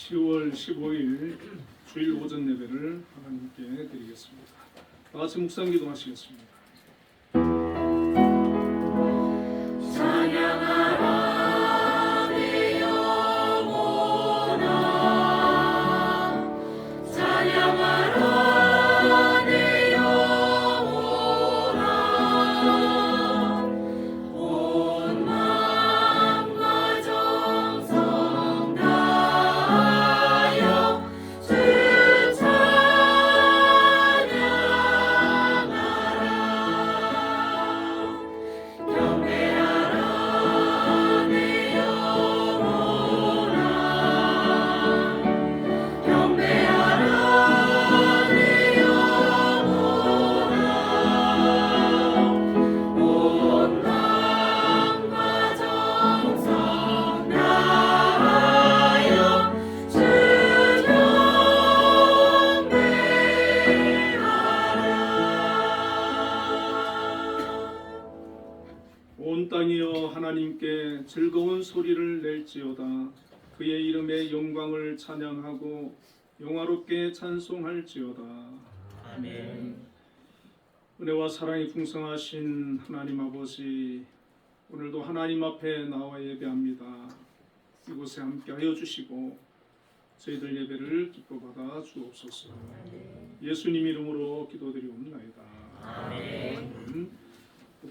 10월 15일 주일 오전 예배를 하나님께 드리겠습니다. 다 같이 묵상 기도하시겠습니다. 온 땅이여 하나님께 즐거운 소리를 낼지어다. 그의 이름의 영광을 찬양하고 영화롭게 찬송할지어다. 아멘. 은혜와 사랑이 풍성하신 하나님 아버지, 오늘도 하나님 앞에 나와 예배합니다. 이곳에 함께하여 주시고 저희들 예배를 기뻐 받아 주옵소서. 예수님 이름으로 기도드리옵나이다. 아멘.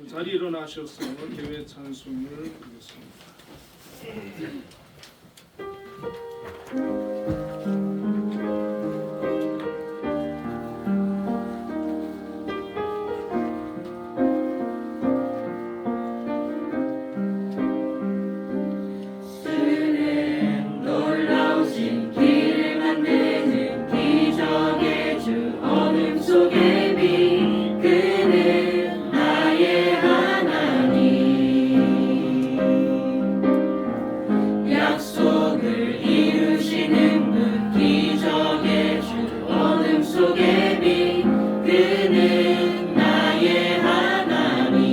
자리 일어나셔서 예배 찬송을 드리겠습니다. 놀라우신 길을 만드는 기적의 주 어둠 속의 빛 그는 나의 하나님 약속을 이루시는 분 기적의 주 어둠 속의 빛 그는 나의 하나님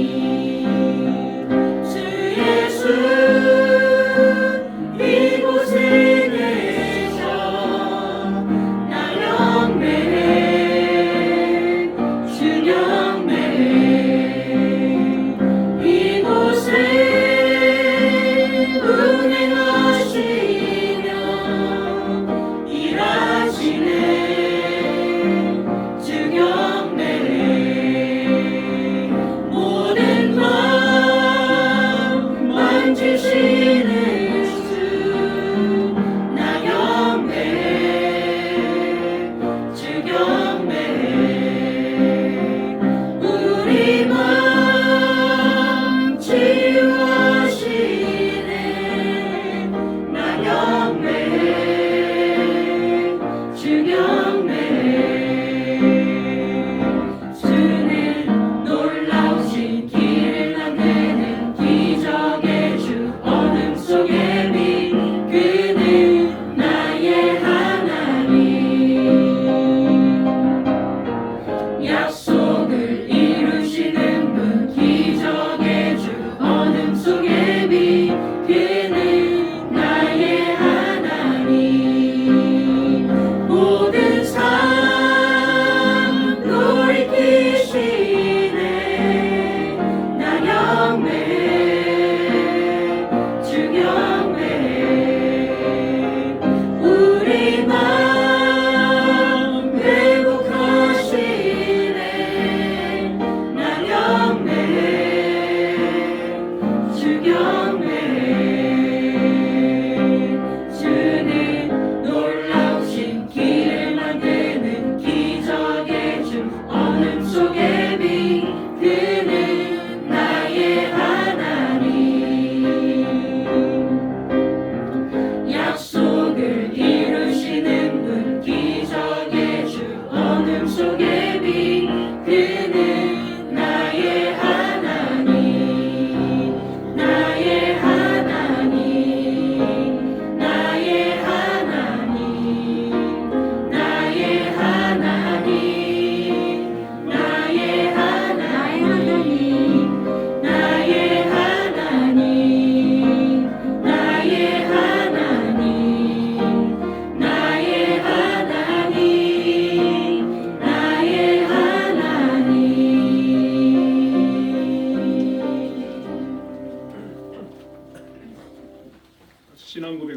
주 예수 이곳에 계셔 나 영매해 주 영매해 이곳에 운행하시며 일하시네 주 영매해 모든 것 만지시네 우리 마음 치유하시네 나 경배해 주 경배해 주는 놀라우신 길을 만드는 기적의 주 어둠 속의 빛 그는 나의 하나님 약속을 이루시는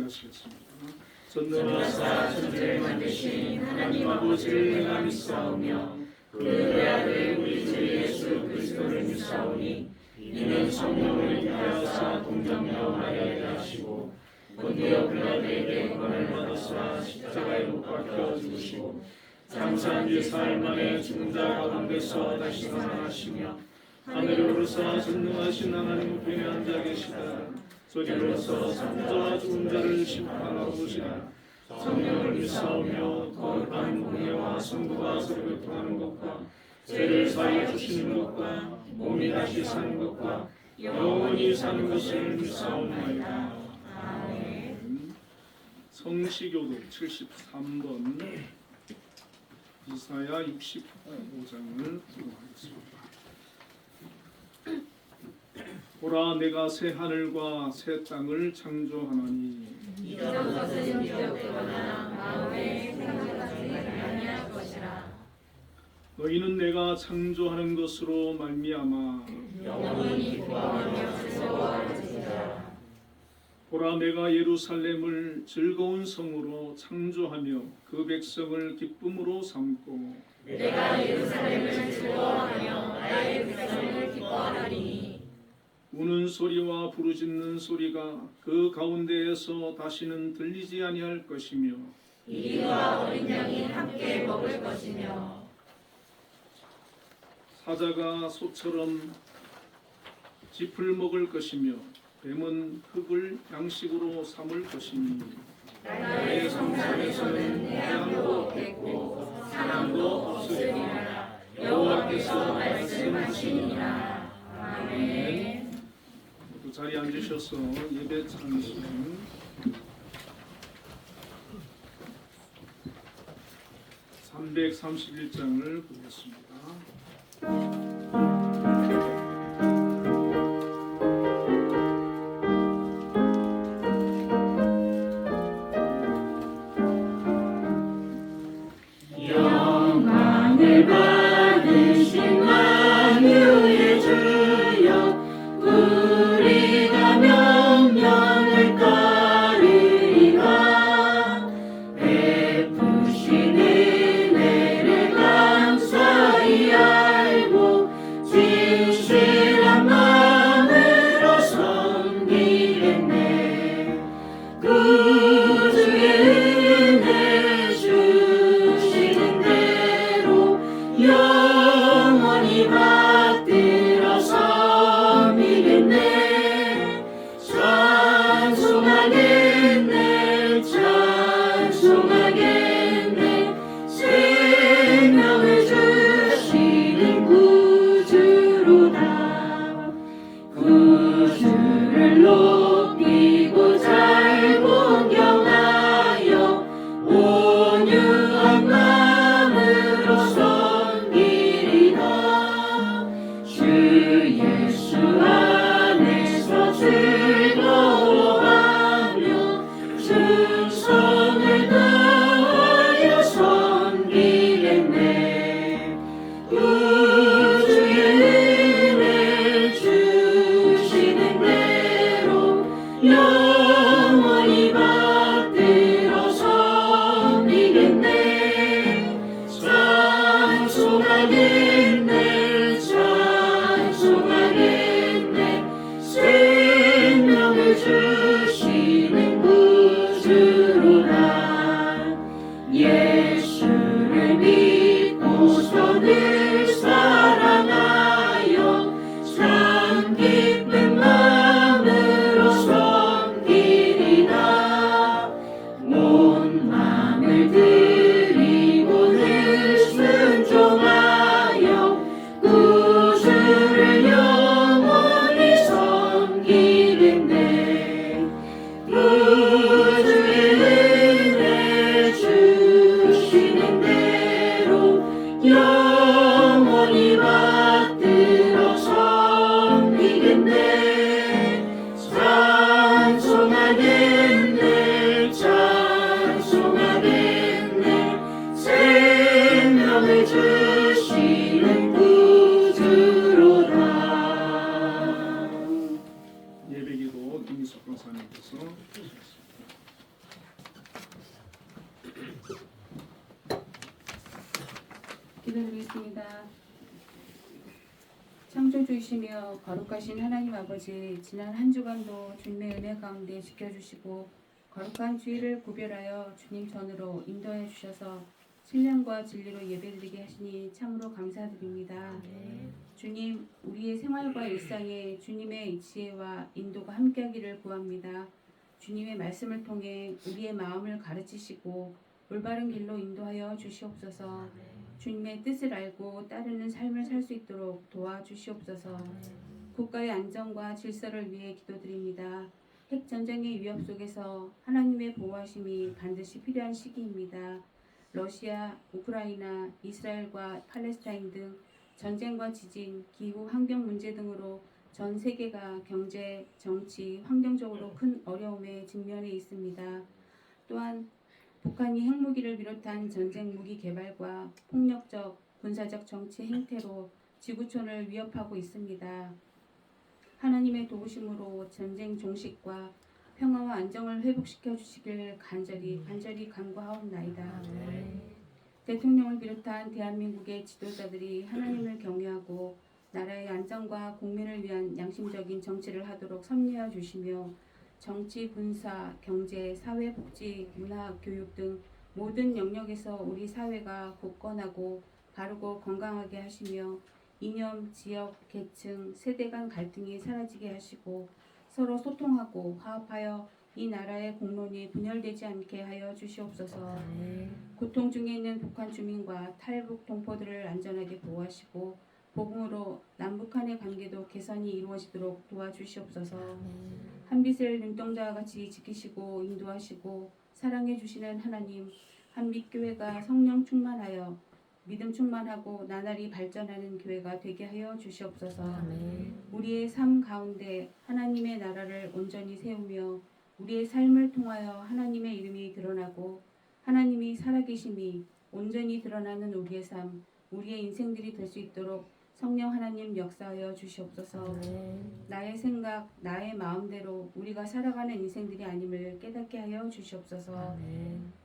하시겠습니다. 전능하사 천지를 만드신 하나님 아버지를 내가 믿사오며 그의 아들 우리 주 예수 그리스도를 믿사오니 이는 성령을 인하여서 동정녀 마리아에게 하시고 본디오 빌라도에게 고난을 받으사 십자가에 못 박혀 죽으시고 장사한 지 사흘 만에 죽은 자 가운데서 다시 살아나시며 하늘에 오르사 전능하신 하나님 우편에 앉아 계시다. 소리로서 산자와 죽은 자를 심판하러 오시라. 성령을 믿사오며 거룩한 공예와 성부가 서로 교통하는 것과 죄를 사하여 주시는 것과 몸이 다시 사는 것과 영원히 사는 것을 믿사옵나이다. 아멘. 성시교독 73번 이사야 65장을 공부하겠습니다. 보라 내가 새 하늘과 새 땅을 창조하나니 이전 것은 기억되거나 마음에 생각하지 아니할 것이라. 너희는 내가 창조하는 것으로 말미암아 영원히 기뻐하며 즐거워하리라. 보라 내가 예루살렘을 즐거운 성으로 창조하며 그 백성을 기쁨으로 삼고 내가 예루살렘을 즐거워하며 나의 백성을 기뻐하리니 우는 소리와 부르짖는 소리가 그 가운데에서 다시는 들리지 아니할 것이며 이리와 어린 양이 함께 먹을 것이며 사자가 소처럼 짚을 먹을 것이며 뱀은 흙을 양식으로 삼을 것이니 나의 성산에서는 태양도 없겠고 사람도 없으리라. 여호와께서 말씀하시니라. 아멘. 또 자리에 앉으셔서 예배 찬송 331장을 보겠습니다. 영광을 받으신 만유의 주여 우리가 명령을 따르리라. 베푸신 은혜를 감사히 알고 진실한 마음으로 섬기겠네. 구주의 은혜 주시는 대로 영원히 받들어 섬기겠네. 찬송하겠네 찬송하겠네. 생명을 주시는 구주로다. 구주를 높이고 잘 공경하여 온유한 마음으로 섬기리다. 주 예수 안에서 즐거워하며 충성을 다하여 섬기겠네. 구주의 은혜 주시는 대로 영원히 받들어 섬기겠네. 찬송하겠네 찬송하겠네. 생명을 주시는 구주로다. 예수를 믿고서 늘 사랑하여 참 기쁜 마음으로 섬기리라. 온 마음을 드리고 늘 순종하여 구주를 영원히 섬기겠네. 창조주이시며 거룩하신 하나님 아버지, 지난 한 주간도 주님의 은혜 가운데 지켜주시고 거룩한 주일을 구별하여 주님 전으로 인도해 주셔서 신령과 진리로 예배드리게 하시니 참으로 감사드립니다. 주님, 우리의 생활과 일상에 주님의 지혜와 인도가 함께하기를 구합니다. 주님의 말씀을 통해 우리의 마음을 가르치시고 올바른 길로 인도하여 주시옵소서. 주님의 뜻을 알고 따르는 삶을 살 수 있도록 도와주시옵소서. 국가의 안정과 질서를 위해 기도드립니다. 핵 전쟁의 위협 속에서 하나님의 보호하심이 반드시 필요한 시기입니다. 러시아, 우크라이나, 이스라엘과 팔레스타인 등 전쟁과 지진, 기후, 환경 문제 등으로 전 세계가 경제, 정치, 환경적으로 큰 어려움에 직면해 있습니다. 또한 북한이 핵무기를 비롯한 전쟁 무기 개발과 폭력적, 군사적 정치 행태로 지구촌을 위협하고 있습니다. 하나님의 도우심으로 전쟁 종식과 평화와 안정을 회복시켜 주시길 간절히 간구하옵나이다. 대통령을 비롯한 대한민국의 지도자들이 하나님을 경외하고 나라의 안정과 국민을 위한 양심적인 정치를 하도록 섭리하여 주시며 정치, 군사, 경제, 사회, 복지, 문화, 교육 등 모든 영역에서 우리 사회가 굳건하고 바르고 건강하게 하시며 이념, 지역, 계층, 세대 간 갈등이 사라지게 하시고 서로 소통하고 화합하여 이 나라의 공론이 분열되지 않게 하여 주시옵소서. 고통 중에 있는 북한 주민과 탈북 동포들을 안전하게 보호하시고 복음으로 남북한의 관계도 개선이 이루어지도록 도와주시옵소서. 한빛을 눈동자와 같이 지키시고 인도하시고 사랑해 주시는 하나님, 한빛교회가 성령 충만하여 믿음 충만하고 나날이 발전하는 교회가 되게 하여 주시옵소서. 우리의 삶 가운데 하나님의 나라를 온전히 세우며 우리의 삶을 통하여 하나님의 이름이 드러나고 하나님이 살아계심이 온전히 드러나는 우리의 삶, 우리의 인생들이 될 수 있도록 성령 하나님 역사하여 주시옵소서. 나의 생각, 나의 마음대로 우리가 살아가는 인생들이 아님을 깨닫게 하여 주시옵소서.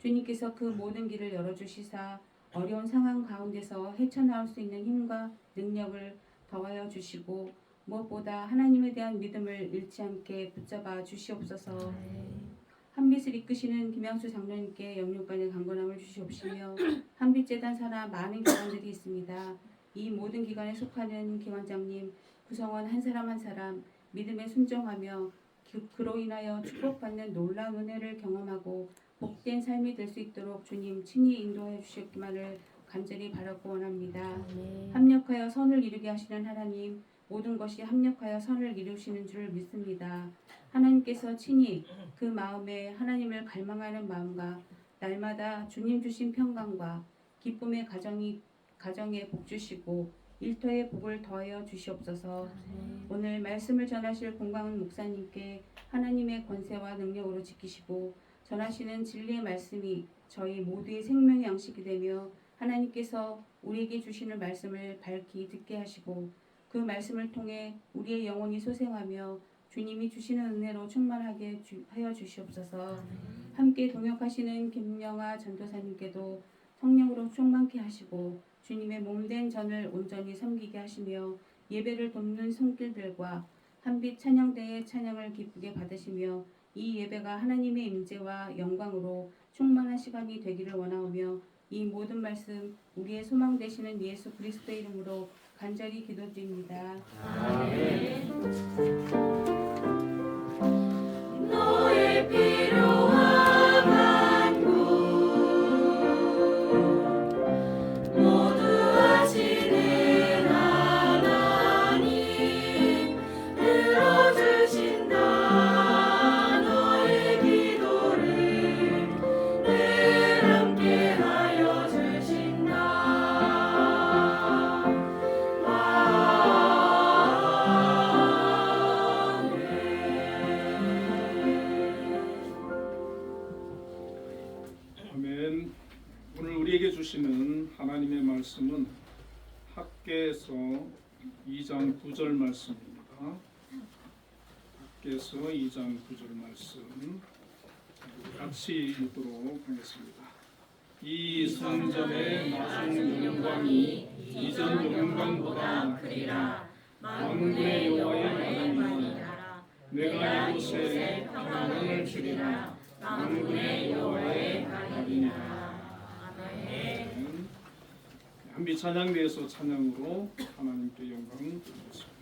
주님께서 그 모든 길을 열어주시사 어려운 상황 가운데서 헤쳐나올 수 있는 힘과 능력을 더하여 주시고 무엇보다 하나님에 대한 믿음을 잃지 않게 붙잡아 주시옵소서. 한빛을 이끄시는 김양수 장로님께 영육간의 강건함을 주시옵시며 한빛재단 산하 많은 기관들이 있습니다. 이 모든 기관에 속하는 기관장님, 구성원 한 사람 한 사람 믿음에 순종하며 그로 인하여 축복받는 놀라운 은혜를 경험하고 복된 삶이 될 수 있도록 주님 친히 인도해 주시기만을 간절히 바라고 원합니다. 합력하여 선을 이루게 하시는 하나님, 모든 것이 합력하여 선을 이루시는 줄 믿습니다. 하나님께서 친히 그 마음에 하나님을 갈망하는 마음과 날마다 주님 주신 평강과 기쁨의 가정에 복 주시고 일터에 복을 더하여 주시옵소서. 오늘 말씀을 전하실 공광훈 목사님께 하나님의 권세와 능력으로 지키시고 전하시는 진리의 말씀이 저희 모두의 생명의 양식이 되며 하나님께서 우리에게 주시는 말씀을 밝히 듣게 하시고 그 말씀을 통해 우리의 영혼이 소생하며 주님이 주시는 은혜로 충만하게 하여 주시옵소서. 함께 동역하시는 김명아 전도사님께도 성령으로 충만케 하시고 주님의 몸된 전을 온전히 섬기게 하시며 예배를 돕는 손길들과 한빛 찬양대의 찬양을 기쁘게 받으시며 이 예배가 하나님의 임재와 영광으로 충만한 시간이 되기를 원하오며 이 모든 말씀 우리의 소망 되시는 예수 그리스도의 이름으로 간절히 기도드립니다. 아멘. 너의 필요와 간구 모두 하시는 하나님 들어주신다. 너의 기도를 늘 함께 하여 주신다. 아멘. 오늘 우리에게 주시는 하나님의 말씀은 학개서 2장 9절 말씀입니다. 학개서 2장 9절 말씀 같이 읽도록 하겠습니다. 이 성전의 마중 영광이 이전 영광보다 크리라. 만군의 여호와의 하나님이라. 내가 이곳에 평안을 주리라. 만군의 여호와의 하나님이라. 아멘. 한비 찬양대에서 찬양으로 하나님께 영광 드리겠습니다.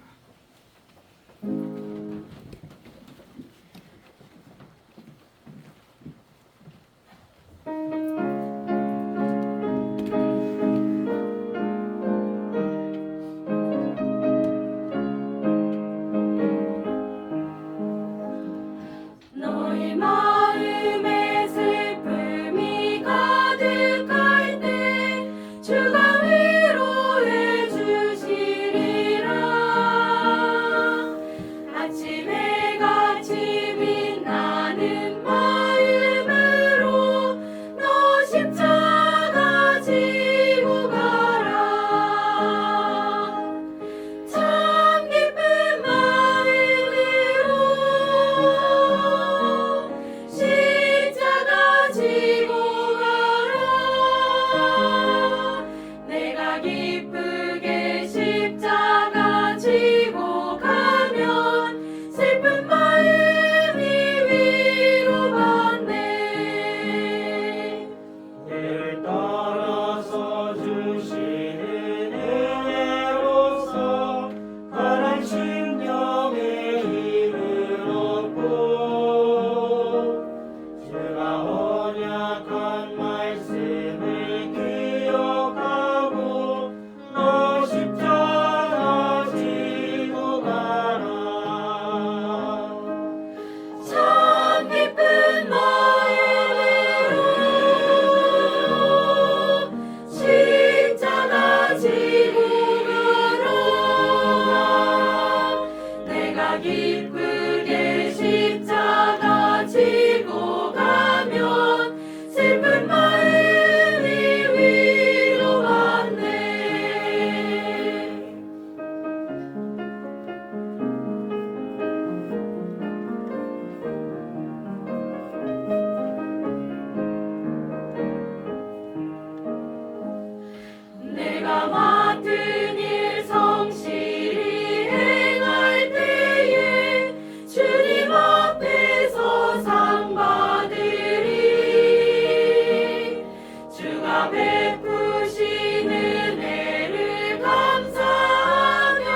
너희 마음에 슬픔이 가득할 때 주가 위로해 주시리라. 아침에 같이 빛나는 마음으로 너 십자가 지고 가라. 참 기쁜 마음으로 십자가 지고 가라. 내가 기쁘게 십자가 지고 가면 슬픈 마음이 위로받네. 늘 따라서 주시는 은혜로서 가난 심령의 힘을 얻고 주가 언약한 말씀을 기억하고 너 십자가 지고 가라. 참 기쁜 마음으로 십자가 지고 가라. 내가 기쁘게 십자가 지고 가면 슬픈 마음이 위로받네. 내가 맡은 일 성실히 행할 때에 주님 앞에서 상 받으리. 주가 베푸신 은혜를 감사하며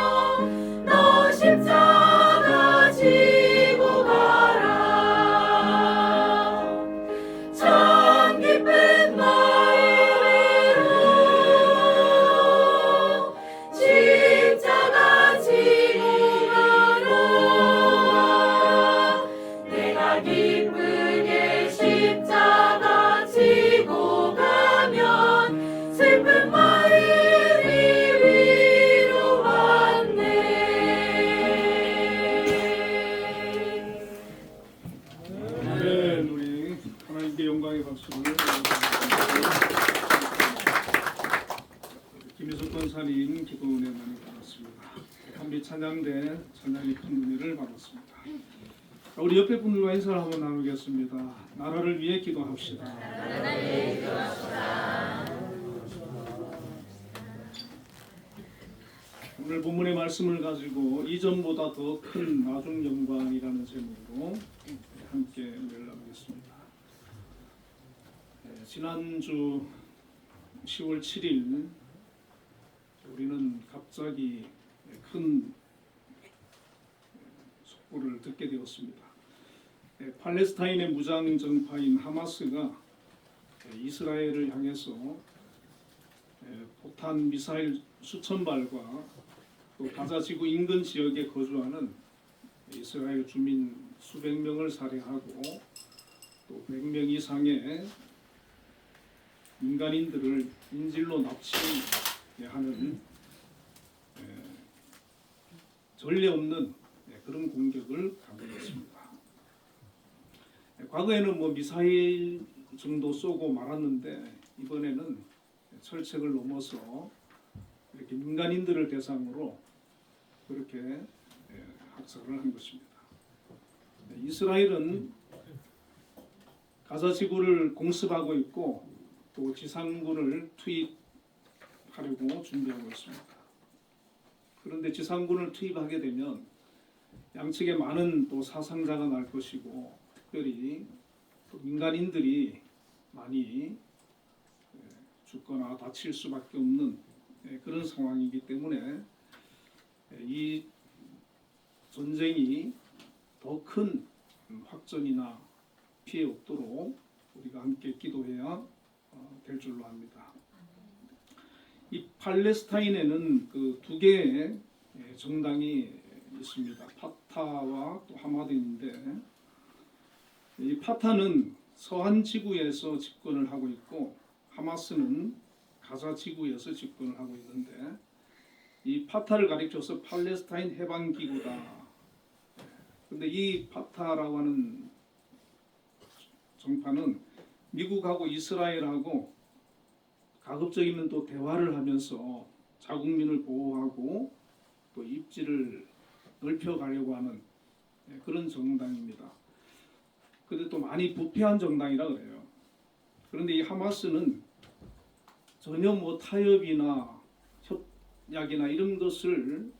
너 십자가 지고 가라. 참 기쁜 마음으로 십자가 지고 가라. 내가 기쁘게 십자가 지고 가면 슬픈 마음이 위로받네. 네, 우리 하나님께 영광의 박수를 드리겠습니다. 김희석 권사님 기도 은혜 많이 받았습니다. 한비 찬양대 찬양이 큰 은혜를 받았습니다. 자, 우리 옆에 분들과 인사를 한번 나누겠습니다. 나라를 위해 기도합시다. 오늘 본문의 말씀을 가지고 이전보다 더 큰 나중 영광이라는 제목으로 함께 은혜를 나누겠습니다. 지난주 10월 7일 우리는 갑자기 큰 속보를 듣게 되었습니다. 팔레스타인의 무장 정파인 하마스가 이스라엘을 향해서 포탄 미사일 수천 발과 또 가자 지구 인근 지역에 거주하는 이스라엘 주민 수백 명을 살해하고 또 100명 이상의 민간인들을 인질로 납치하는 전례 없는 그런 공격을 감행했습니다. 과거에는 미사일 정도 쏘고 말았는데 이번에는 철책을 넘어서 이렇게 민간인들을 대상으로 그렇게 학살을 한 것입니다. 이스라엘은 가자 지구를 공습하고 있고 또 지상군을 투입하려고 준비하고 있습니다. 그런데 지상군을 투입하게 되면 양측에 많은 또 사상자가 날 것이고 특별히 또 민간인들이 많이 죽거나 다칠 수밖에 없는 그런 상황이기 때문에 이 전쟁이 더 큰 확전이나 피해 없도록 우리가 함께 기도해야 될 줄로 압니다. 이 팔레스타인에는 그 두 개의 정당이 있습니다. 파타와 또 하마드인데 이 파타는 서한 지구에서 집권을 하고 있고 하마스는 가자 지구에서 집권을 하고 있는데 이 파타를 가리켜서 팔레스타인 해방 기구다. 근데 이 파타라고 하는 정파는 미국하고 이스라엘하고 가급적이면 또 대화를 하면서 자국민을 보호하고 또 입지를 넓혀가려고 하는 그런 정당입니다. 근데 또 많이 부패한 정당이라 그래요. 그런데 이 하마스는 전혀 뭐 타협이나 협약이나 이런 것을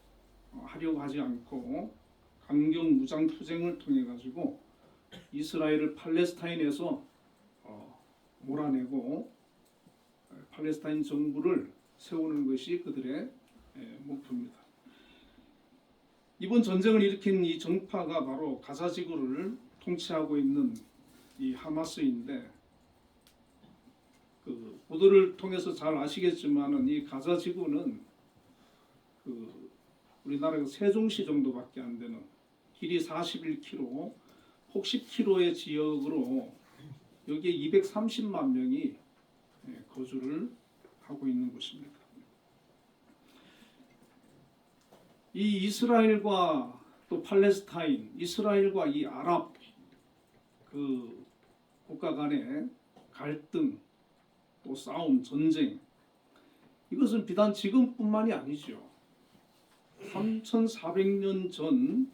하려고 하지 않고 강경 무장 투쟁을 통해 가지고 이스라엘을 팔레스타인에서 몰아내고 팔레스타인 정부를 세우는 것이 그들의 목표입니다. 이번 전쟁을 일으킨 이 정파가 바로 가자 지구를 통치하고 있는 이 하마스인데 그 보도를 통해서 잘 아시겠지만은 이 가자 지구는 그 우리나라 세종시 정도밖에 안 되는 길이 41km, 폭 10km의 지역으로 여기에 230만 명이 거주를 하고 있는 곳입니다. 이 이스라엘과 또 팔레스타인, 이스라엘과 이 아랍 그 국가 간의 갈등, 또 싸움, 전쟁, 이것은 비단 지금뿐만이 아니죠. 3,400년 전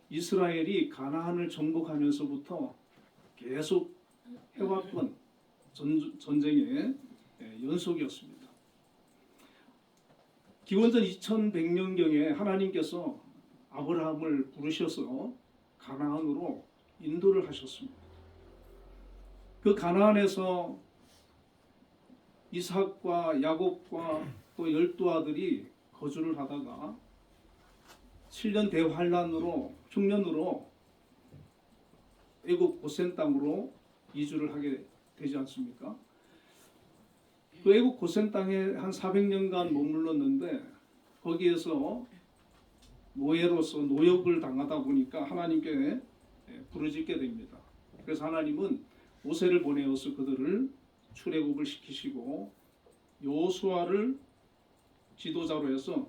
이스라엘이 가나안을 정복하면서부터 계속 해왔던 전쟁의 연속이었습니다. 기원전 2100년경에 하나님께서 아브라함을 부르셔서 가나안으로 인도를 하셨습니다. 그 가나안에서 이삭과 야곱과 또 12아들이 거주를 하다가 7년 대환란으로 흉년으로 애굽 고센 땅으로 이주를 하게 되지 않습니까? 그 애굽 고센 땅에 한 400년간 머물렀는데 거기에서 노예로서 노역을 당하다 보니까 하나님께 부르짖게 됩니다. 그래서 하나님은 모세를 보내어서 그들을 출애굽을 시키시고 여호수아를 지도자로 해서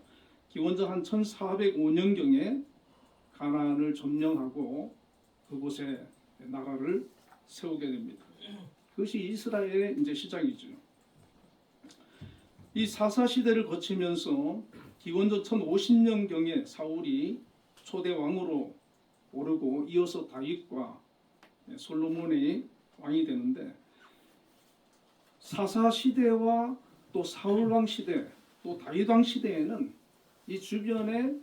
기원전 한 1405년경에 가나안을 점령하고 그곳에 나라를 세우게 됩니다. 그것이 이스라엘의 이제 시작이죠. 이 사사 시대를 거치면서 기원전 1050년경에 사울이 초대 왕으로 오르고 이어서 다윗과 솔로몬이 왕이 되는데 사사 시대와 또 사울 왕 시대 또 다윗 왕 시대에는 이 주변에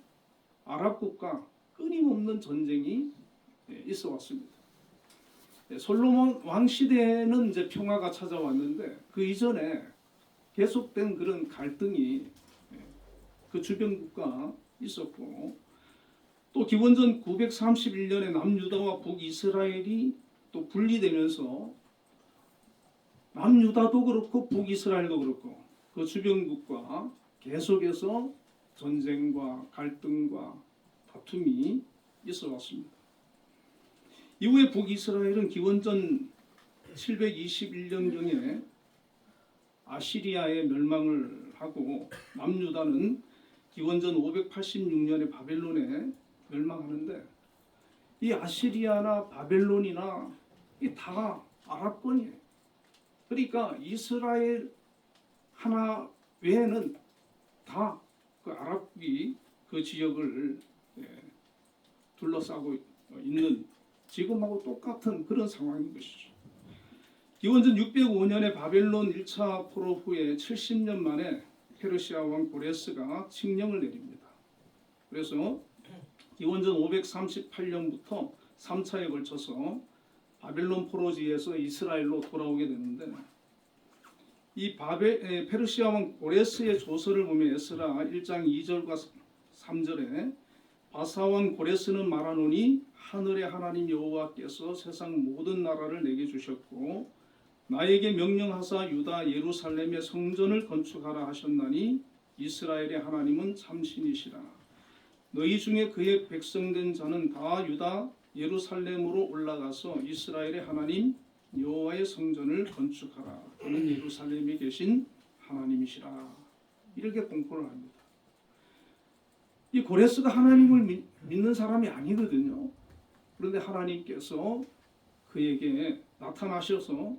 아랍국가 끊임없는 전쟁이 있어 왔습니다. 솔로몬 왕 시대에는 이제 평화가 찾아왔는데 그 이전에 계속된 그런 갈등이 그 주변 국가 있었고 또 기원전 931년에 남유다와 북이스라엘이 또 분리되면서 남유다도 그렇고 북이스라엘도 그렇고 그 주변국과 계속해서 전쟁과 갈등과 다툼이 있어 왔습니다. 이후에 북이스라엘은 기원전 721년경에 아시리아의 멸망을 하고 남유다는 기원전 586년에 바벨론에 멸망하는데 이 아시리아나 바벨론이나 이 다 아랍권이에요. 그러니까 이스라엘 하나 외에는 다 그 아랍이 그 지역을 둘러싸고 있는 지금하고 똑같은 그런 상황인 것이죠. 기원전 605년에 바벨론 1차 포로 후에 70년 만에 페르시아 왕 고레스가 칙령을 내립니다. 그래서 기원전 538년부터 3차에 걸쳐서 바벨론 포로지에서 이스라엘로 돌아오게 되는데, 이 페르시아 왕 고레스의 조서를 보면 에스라 1장 2절과 3절에 바사왕 고레스는 말하노니 하늘의 하나님 여호와께서 세상 모든 나라를 내게 주셨고 나에게 명령하사 유다 예루살렘의 성전을 건축하라 하셨나니 이스라엘의 하나님은 참신이시라. 너희 중에 그의 백성된 자는 다 유다 예루살렘으로 올라가서 이스라엘의 하나님 여호와의 성전을 건축하라. 그는 예루살렘에 계신 하나님이시라. 이렇게 공포를 합니다. 이 고레스가 하나님을 믿는 사람이 아니거든요. 그런데 하나님께서 그에게 나타나셔서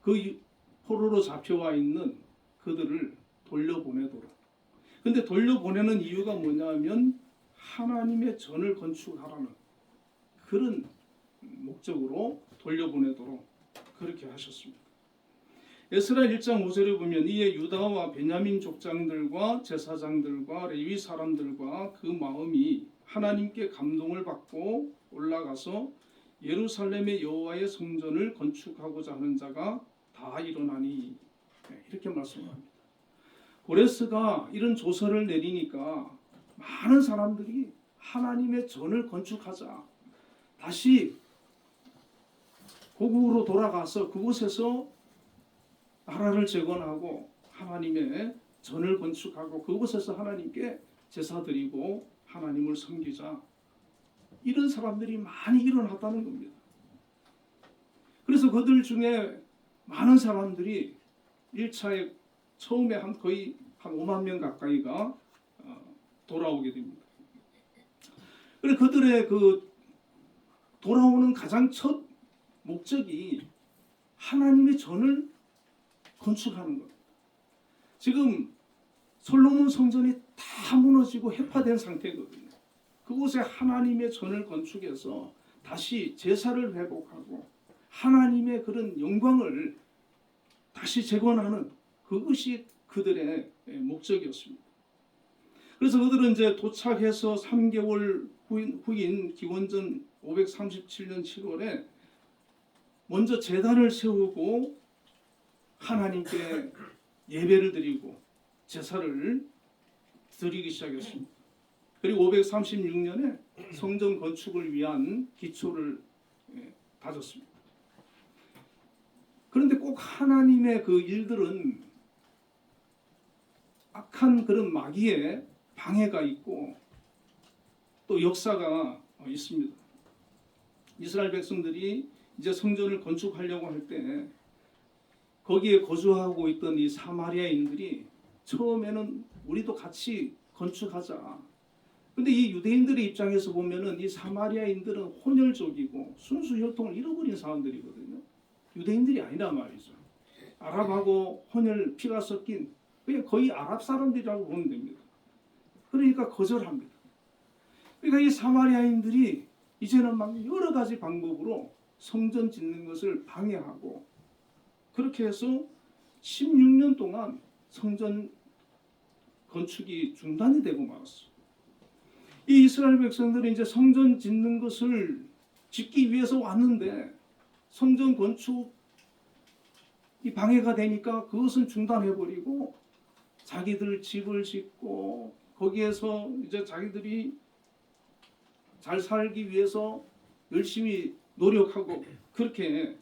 그 포로로 잡혀와 있는 그들을 돌려보내도록. 근데 돌려보내는 이유가 뭐냐면 하나님의 전을 건축하라는 그런 목적으로 돌려보내도록 그렇게 하셨습니다. 에스라 1장 5절에 보면 이에 유다와 베냐민 족장들과 제사장들과 레위 사람들과 그 마음이 하나님께 감동을 받고 올라가서 예루살렘의 여호와의 성전을 건축하고자 하는 자가 다 일어나니, 이렇게 말씀합니다. 고레스가 이런 조서를 내리니까 많은 사람들이 하나님의 전을 건축하자, 다시 고국으로 돌아가서 그곳에서 나라를 재건하고 하나님의 전을 건축하고 그곳에서 하나님께 제사 드리고 하나님을 섬기자, 이런 사람들이 많이 일어났다는 겁니다. 그래서 그들 중에 많은 사람들이 1차에 처음에 거의 한 5만 명 가까이가 돌아오게 됩니다. 그래서 그들의 그 돌아오는 가장 첫 목적이 하나님의 전을 건축하는 겁니다. 지금 솔로몬 성전이 다 무너지고 해파된 상태거든요. 그곳에 하나님의 전을 건축해서 다시 제사를 회복하고 하나님의 그런 영광을 다시 재건하는 그것이 그들의 목적이었습니다. 그래서 그들은 이제 도착해서 3개월 후인 기원전 537년 7월에 먼저 제단을 세우고 하나님께 예배를 드리고 제사를 드리기 시작했습니다. 그리고 536년에 성전 건축을 위한 기초를 다졌습니다. 그런데 꼭 하나님의 그 일들은 악한 그런 마귀의 방해가 있고 또 역사가 있습니다. 이스라엘 백성들이 이제 성전을 건축하려고 할 때 거기에 거주하고 있던 이 사마리아인들이 처음에는 우리도 같이 건축하자. 근데 이 유대인들의 입장에서 보면은 이 사마리아인들은 혼혈족이고 순수 혈통을 잃어버린 사람들이거든요. 유대인들이 아니란 말이죠. 아랍하고 혼혈 피가 섞인 그냥 거의 아랍 사람들이라고 보면 됩니다. 그러니까 거절합니다. 그러니까 이 사마리아인들이 이제는 막 여러 가지 방법으로 성전 짓는 것을 방해하고 그렇게 해서 16년 동안 성전 건축이 중단이 되고 말았어요. 이 이스라엘 백성들은 이제 성전 짓는 것을 짓기 위해서 왔는데 성전 건축이 방해가 되니까 그것은 중단해버리고 자기들 집을 짓고 거기에서 이제 자기들이 잘 살기 위해서 열심히 노력하고 그렇게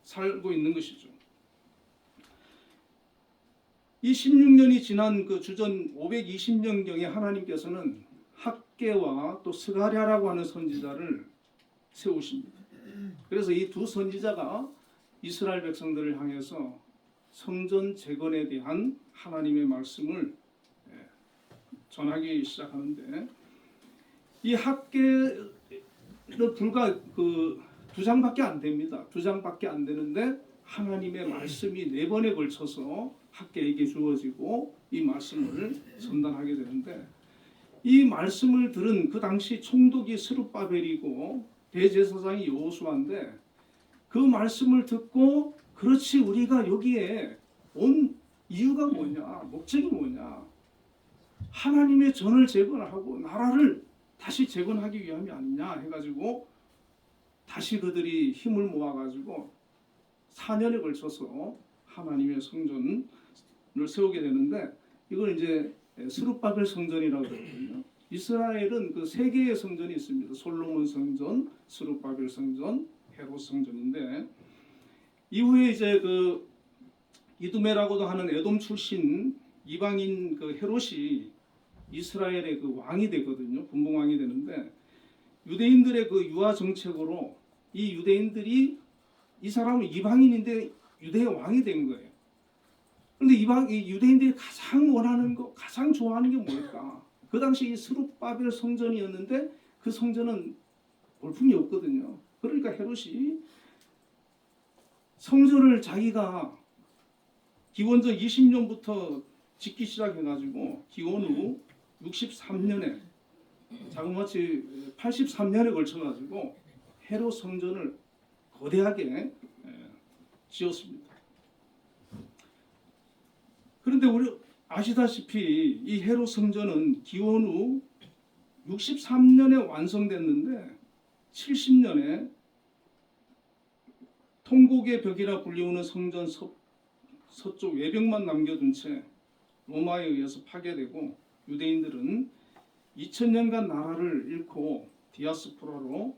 살고 있는 것이죠. 이 16년이 지난 그 주전 520년경에 하나님께서는 학개와 또 스가랴라고 하는 선지자를 세우십니다. 그래서 이 두 선지자가 이스라엘 백성들을 향해서 성전 재건에 대한 하나님의 말씀을 전하기 시작하는데 이 학개는 불과 그 2장밖에 안 됩니다. 2장밖에 안 되는데 하나님의 말씀이 4번에 걸쳐서 학개에게 주어지고 이 말씀을 전달하게 되는데 이 말씀을 들은 그 당시 총독이 스룹바벨이고 대제사장이 여호수아인데 그 말씀을 듣고 그렇지 우리가 여기에 온 이유가 뭐냐 목적이 뭐냐 하나님의 전을 재건하고 나라를 다시 재건하기 위함이 아니냐 해가지고 다시 그들이 힘을 모아가지고 4년에 걸쳐서 하나님의 성전을 세우게 되는데 이걸 이제 스룹바벨 성전이라고 그러거든요. 이스라엘은 그 세 개의 성전이 있습니다. 솔로몬 성전, 스룹바벨 성전, 헤롯 성전인데 이후에 이제 그 이두메라고도 하는 에돔 출신 이방인 그 헤롯이 이스라엘의 그 왕이 되거든요. 분봉왕이 되는데 유대인들의 그 유화 정책으로 이 유대인들이 이 사람은 이방인인데 유대의 왕이 된 거예요. 그런데 이 유대인들이 가장 원하는 거, 가장 좋아하는 게 뭘까? 그 당시 이 스룹바벨 성전이었는데 그 성전은 볼품이 없거든요. 그러니까 헤롯이 성전을 자기가 기원전 20년부터 짓기 시작해가지고 기원 후 63년에 자그마치 83년에 걸쳐가지고 헤롯 성전을 거대하게 지었습니다. 그런데 우리 아시다시피 이 헤롯 성전은 기원 후 63년에 완성됐는데 70년에 통곡의 벽이라 불리우는 성전 서쪽 외벽만 남겨둔 채 로마에 의해서 파괴되고 유대인들은 2000년간 나라를 잃고 디아스포라로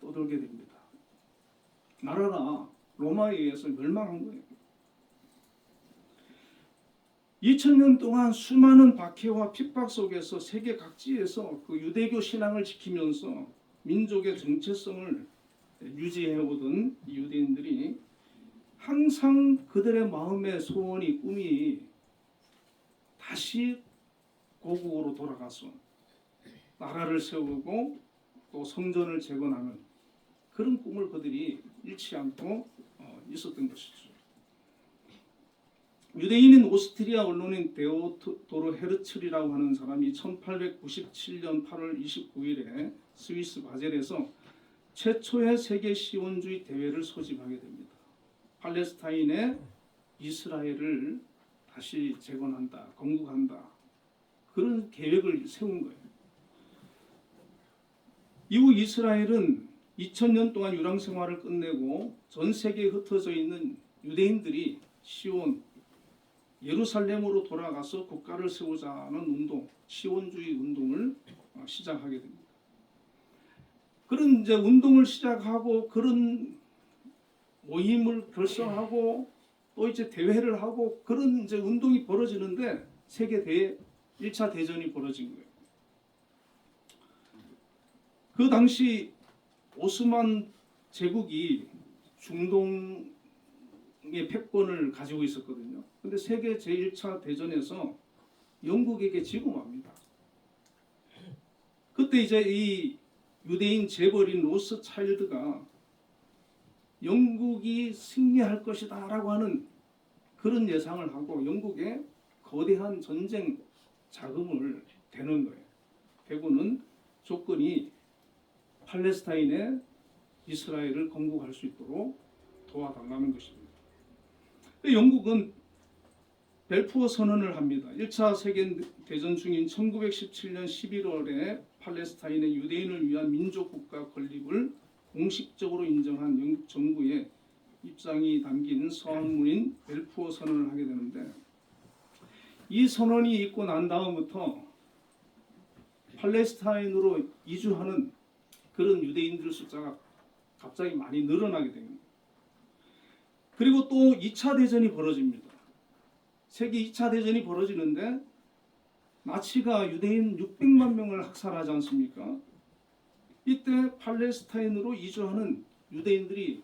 떠돌게 됩니다. 나라가 로마에 의해서 멸망한 거예요. 2000년 동안 수많은 박해와 핍박 속에서 세계 각지에서 그 유대교 신앙을 지키면서 민족의 정체성을 유지해오던 이 유대인들이 항상 그들의 마음의 소원이 꿈이 다시 고국으로 돌아가서 나라를 세우고 또 성전을 재건하는 그런 꿈을 그들이 잃지 않고 있었던 것이죠. 유대인인 오스트리아 언론인 데오도르 헤르츠리라고 하는 사람이 1897년 8월 29일에 스위스 바젤에서 최초의 세계 시온주의 대회를 소집하게 됩니다. 팔레스타인의 이스라엘을 다시 재건한다, 건국한다 그런 계획을 세운 거예요. 이후 이스라엘은 2000년 동안 유랑 생활을 끝내고 전 세계에 흩어져 있는 유대인들이 시온 예루살렘으로 돌아가서 국가를 세우자는 운동, 시온주의 운동을 시작하게 됩니다. 그런 이제 운동을 시작하고 그런 모임을 결성하고 또 이제 대회를 하고 그런 이제 운동이 벌어지는데 세계 1차 대전이 벌어진 거예요. 그 당시 오스만 제국이 중동의 패권을 가지고 있었거든요. 근데 세계 제1차 대전에서 영국에게 지고 맙니다. 그때 이제 이 유대인 재벌인 로스차일드가 영국이 승리할 것이다 라고 하는 그런 예상을 하고 영국에 거대한 전쟁 자금을 대는 거예요. 대구는 조건이 팔레스타인에 이스라엘을 건국할 수 있도록 도와달라는 것입니다. 영국은 벨푸어 선언을 합니다. 1차 세계대전 중인 1917년 11월에 팔레스타인의 유대인을 위한 민족국가 건립을 공식적으로 인정한 영국 정부의 입장이 담긴 서한문인 벨푸어 선언을 하게 되는데 이 선언이 있고 난 다음부터 팔레스타인으로 이주하는 그런 유대인들 숫자가 갑자기 많이 늘어나게 됩니다. 그리고 또 2차 대전이 벌어집니다. 세계 2차 대전이 벌어지는데 나치가 유대인 600만 명을 학살하지 않습니까? 이때 팔레스타인으로 이주하는 유대인들이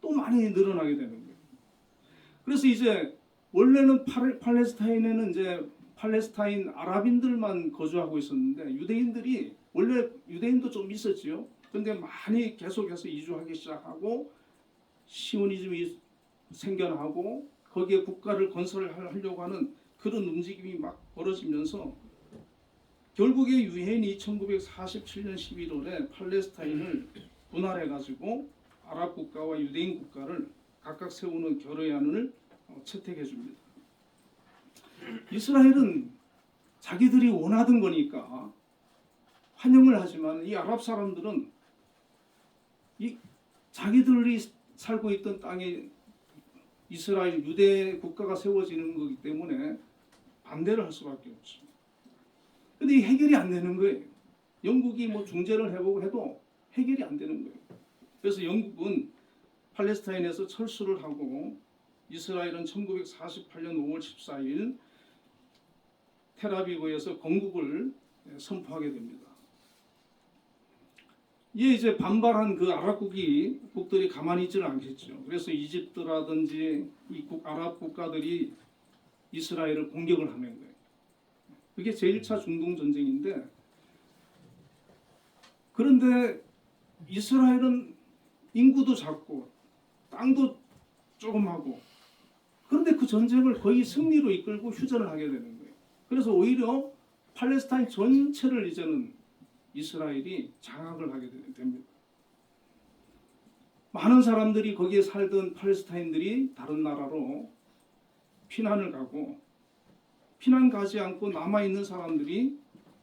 또 많이 늘어나게 되는 거예요. 그래서 이제 원래는 팔레스타인에는 이제 팔레스타인 아랍인들만 거주하고 있었는데 유대인들이 원래 유대인도 좀 있었지요. 그런데 많이 계속해서 이주하기 시작하고 시오니즘이 생겨나고 거기에 국가를 건설하려고 하는 그런 움직임이 막 벌어지면서 결국에 유엔이 1947년 11월에 팔레스타인을 분할해가지고 아랍 국가와 유대인 국가를 각각 세우는 결의안을 채택해 줍니다. 이스라엘은 자기들이 원하던 거니까 환영을 하지만 이 아랍 사람들은 이 자기들이 살고 있던 땅에 이스라엘 유대 국가가 세워지는 거기 때문에 반대를 할 수밖에 없습니다. 근데 이 해결이 안 되는 거예요. 영국이 뭐 중재를 해보고 해도 해결이 안 되는 거예요. 그래서 영국은 팔레스타인에서 철수를 하고 이스라엘은 1948년 5월 14일 텔아비브에서 건국을 선포하게 됩니다. 이에 이제 반발한 그 국들이 가만히 있지는 않겠죠. 그래서 이집트라든지 이 아랍 국가들이 이스라엘을 공격을 하는 거예요. 그게 제1차 중동 전쟁인데, 그런데 이스라엘은 인구도 작고 땅도 조금하고, 그런데 그 전쟁을 거의 승리로 이끌고 휴전을 하게 되는 거예요. 그래서 오히려 팔레스타인 전체를 이제는 이스라엘이 장악을 하게 됩니다. 많은 사람들이 거기에 살던 팔레스타인들이 다른 나라로 피난을 가고, 피난 가지 않고 남아있는 사람들이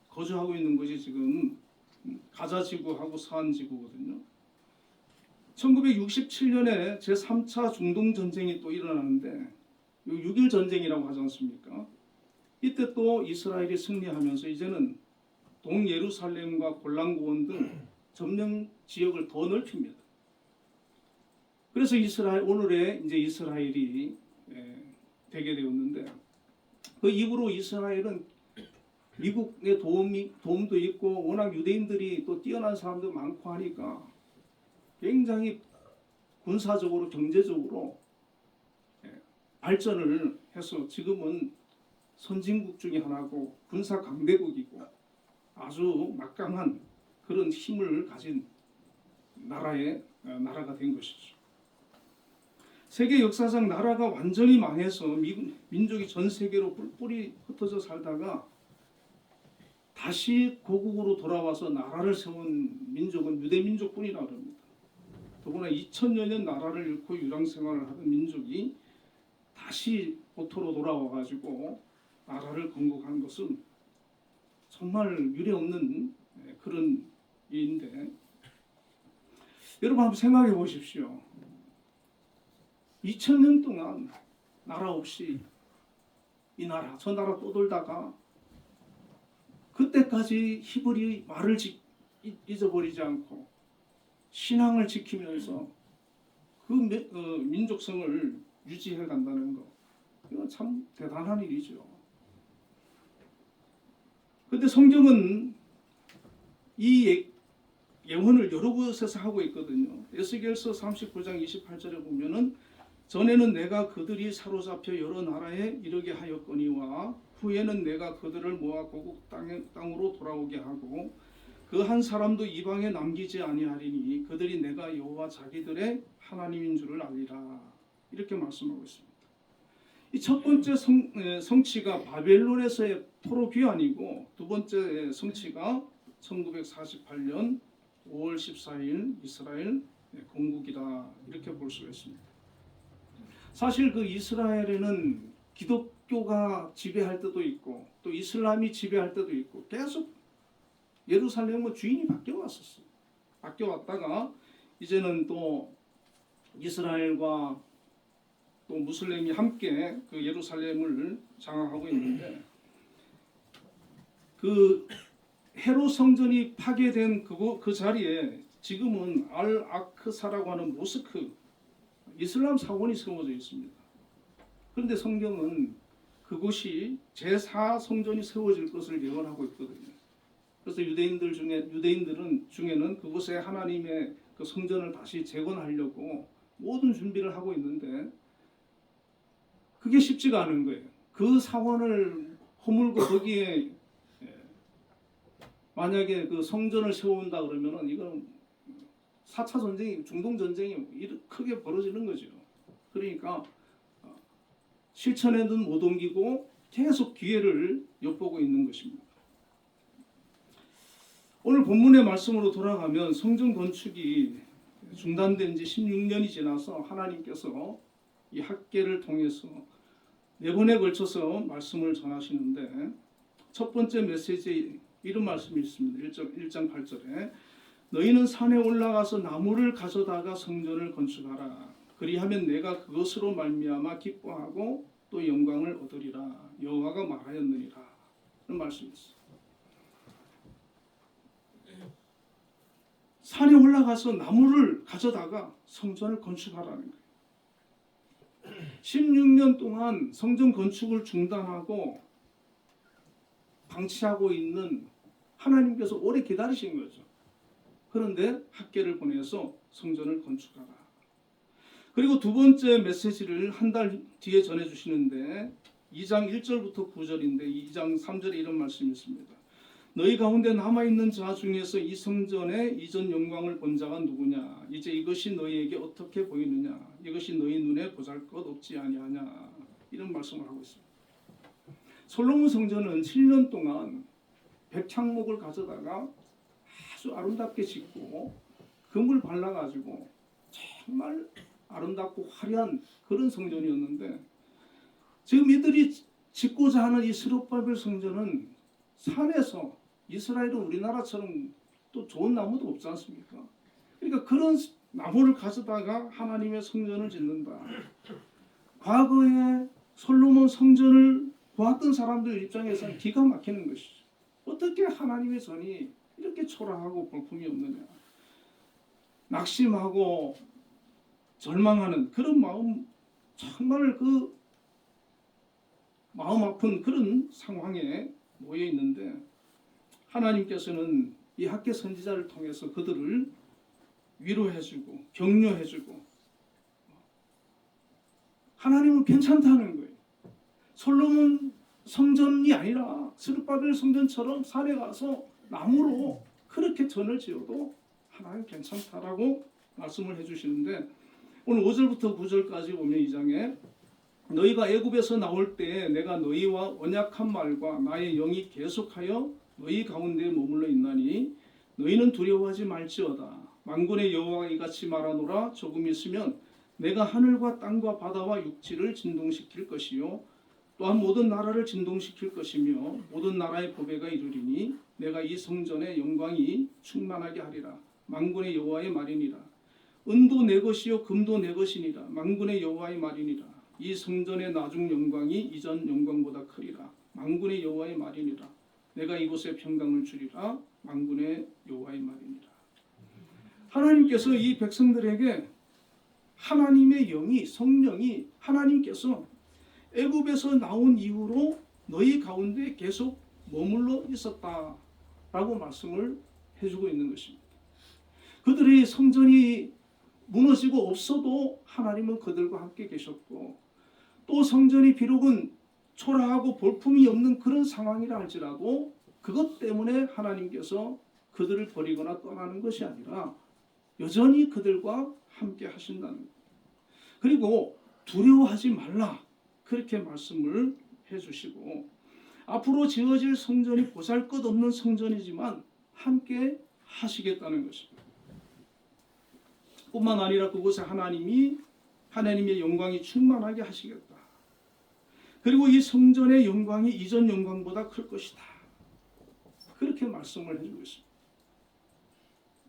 거주하고 있는 것이 지금 가자 지구하고 서한 지구거든요. 1967년에 제3차 중동 전쟁이 또 일어나는데, 6.1 전쟁이라고 하지 않습니까? 이때 또 이스라엘이 승리하면서 이제는 동예루살렘과 골란고원 등 점령 지역을 더 넓힙니다. 그래서 오늘의 이제 이스라엘이 되게 되었는데, 그 이후로 이스라엘은 미국의 도움도 있고 워낙 유대인들이 또 뛰어난 사람도 많고 하니까 굉장히 군사적으로 경제적으로 발전을 해서 지금은 선진국 중에 하나고 군사 강대국이고 아주 막강한 그런 힘을 가진 나라가 된 것이죠. 세계 역사상 나라가 완전히 망해서 민족이 전 세계로 뿔뿔이 흩어져 살다가 다시 고국으로 돌아와서 나라를 세운 민족은 유대 민족뿐이라고 합니다. 더구나 2000여 년 나라를 잃고 유랑 생활을 하던 민족이 다시 고토로 돌아와 가지고 나라를 건국한 것은 정말 유례없는 그런 일인데, 여러분 한번 생각해 보십시오. 2000년 동안 나라 없이 이 나라 저 나라 떠돌다가 그때까지 히브리 말을 잊어버리지 않고 신앙을 지키면서 그 민족성을 유지해 간다는 거, 이건 참 대단한 일이죠. 그런데 성경은 이 예언을 여러 곳에서 하고 있거든요. 에스겔서 39장 28절에 보면은 전에는 내가 그들이 사로잡혀 여러 나라에 이르게 하였거니와 후에는 내가 그들을 모아 고국 땅으로 돌아오게 하고 그 한 사람도 이방에 남기지 아니하리니 그들이 내가 여호와 자기들의 하나님인 줄을 알리라. 이렇게 말씀하고 있습니다. 이 첫 번째 성취가 바벨론에서의 포로 귀환이고, 두 번째 성취가 1948년 5월 14일 이스라엘 건국이다. 이렇게 볼 수가 있습니다. 사실 그 이스라엘에는 기독교가 지배할 때도 있고 또 이슬람이 지배할 때도 있고 계속 예루살렘은 주인이 바뀌어왔었어요. 바뀌어왔다가 이제는 또 이스라엘과 또 무슬림이 함께 그 예루살렘을 장악하고 있는데, 그 헤롯 성전이 파괴된 그 자리에 지금은 알-아크사라고 하는 모스크, 이슬람 사원이 세워져 있습니다. 그런데 성경은 그곳이 제4 성전이 세워질 것을 예언하고 있거든요. 그래서 유대인들은 중에는 그곳에 하나님의 그 성전을 다시 재건하려고 모든 준비를 하고 있는데 그게 쉽지가 않은 거예요. 그 사원을 허물고 거기에 만약에 그 성전을 세운다 그러면은 이건 4차 전쟁이, 중동 전쟁이 크게 벌어지는 거죠. 그러니까 실천에는 못 옮기고 계속 기회를 엿보고 있는 것입니다. 오늘 본문의 말씀으로 돌아가면 성전 건축이 중단된 지 16년이 지나서 하나님께서 이 학계를 통해서 4번에 걸쳐서 말씀을 전하시는데, 첫 번째 메시지에 이런 말씀이 있습니다. 1장 8절에 너희는 산에 올라가서 나무를 가져다가 성전을 건축하라. 그리하면 내가 그것으로 말미암아 기뻐하고 또 영광을 얻으리라. 여호와가 말하였느니라. 그런 말씀이 있어요. 산에 올라가서 나무를 가져다가 성전을 건축하라는 거예요. 16년 동안 성전 건축을 중단하고 방치하고 있는 하나님께서 오래 기다리신 거죠. 그런데 학계를 보내서 성전을 건축하라. 그리고 두 번째 메시지를 한 달 뒤에 전해주시는데 2장 1절부터 9절인데 2장 3절에 이런 말씀이 있습니다. 너희 가운데 남아있는 자 중에서 이 성전의 이전 영광을 본 자가 누구냐? 이제 이것이 너희에게 어떻게 보이느냐? 이것이 너희 눈에 보잘것없지 아니하냐? 이런 말씀을 하고 있습니다. 솔로몬 성전은 7년 동안 백향목을 가져다가 아주 아름답게 짓고 금을 발라가지고 정말 아름답고 화려한 그런 성전이었는데 지금 이들이 짓고자 하는 이 스룹바벨 성전은 산에서 이스라엘은 우리나라처럼 또 좋은 나무도 없지 않습니까? 그러니까 그런 나무를 가져다가 하나님의 성전을 짓는다. 과거에 솔로몬 성전을 보았던 사람들 입장에서는 기가 막히는 것이죠. 어떻게 하나님의 전이 이렇게 초라하고 볼품이 없느냐. 낙심하고 절망하는 그런 마음, 정말 그 마음 아픈 그런 상황에 놓여 있는데 하나님께서는 이 학계 선지자를 통해서 그들을 위로해주고 격려해주고 하나님은 괜찮다는 거예요. 솔로몬 성전이 아니라 스룹바벨 성전처럼 산에 가서 나무로 그렇게 전을 지어도 하나님 괜찮다라고 말씀을 해주시는데 오늘 5절부터 9절까지 보면 이 장에 너희가 애굽에서 나올 때 내가 너희와 언약한 말과 나의 영이 계속하여 너희 가운데 머물러 있나니 너희는 두려워하지 말지어다. 만군의 여호와가 이같이 말하노라. 조금 있으면 내가 하늘과 땅과 바다와 육지를 진동시킬 것이요 또한 모든 나라를 진동시킬 것이며 모든 나라의 보배가 이르리니 내가 이 성전의 영광이 충만하게 하리라. 만군의 여호와의 말이니라. 은도 내 것이요 금도 내 것이니라. 만군의 여호와의 말이니라. 이 성전의 나중 영광이 이전 영광보다 크리라. 만군의 여호와의 말이니라. 내가 이곳에 평강을 주리라. 만군의 여호와의 말이니라. 하나님께서 이 백성들에게 하나님의 영이 성령이 하나님께서 애굽에서 나온 이후로 너희 가운데 계속 머물러 있었다라고 말씀을 해주고 있는 것입니다. 그들의 성전이 무너지고 없어도 하나님은 그들과 함께 계셨고 또 성전이 비록은 초라하고 볼품이 없는 그런 상황이라 할지라도 그것 때문에 하나님께서 그들을 버리거나 떠나는 것이 아니라 여전히 그들과 함께 하신다는 것. 그리고 두려워하지 말라 그렇게 말씀을 해주시고 앞으로 지어질 성전이 보잘것없는 성전이지만 함께 하시겠다는 것입니다. 뿐만 아니라 그곳에 하나님의 영광이 충만하게 하시겠다. 그리고 이 성전의 영광이 이전 영광보다 클 것이다. 그렇게 말씀을 해주고 있습니다.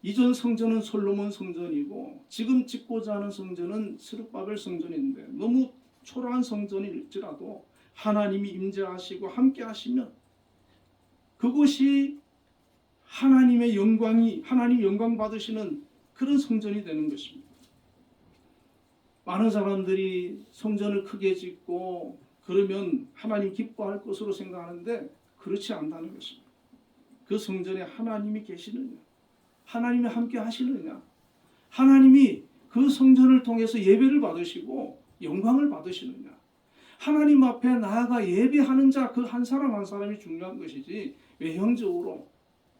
이전 성전은 솔로몬 성전이고 지금 짓고자 하는 성전은 스룹바벨 성전인데 너무 초라한 성전일지라도 하나님이 임재하시고 함께 하시면 그곳이 하나님의 영광이 하나님 영광 받으시는 그런 성전이 되는 것입니다. 많은 사람들이 성전을 크게 짓고 그러면 하나님 기뻐할 것으로 생각하는데 그렇지 않다는 것입니다. 그 성전에 하나님이 계시느냐, 하나님이 함께 하시느냐, 하나님이 그 성전을 통해서 예배를 받으시고 영광을 받으시느냐, 하나님 앞에 나아가 예배하는 자 그 한 사람 한 사람이 중요한 것이지 외형적으로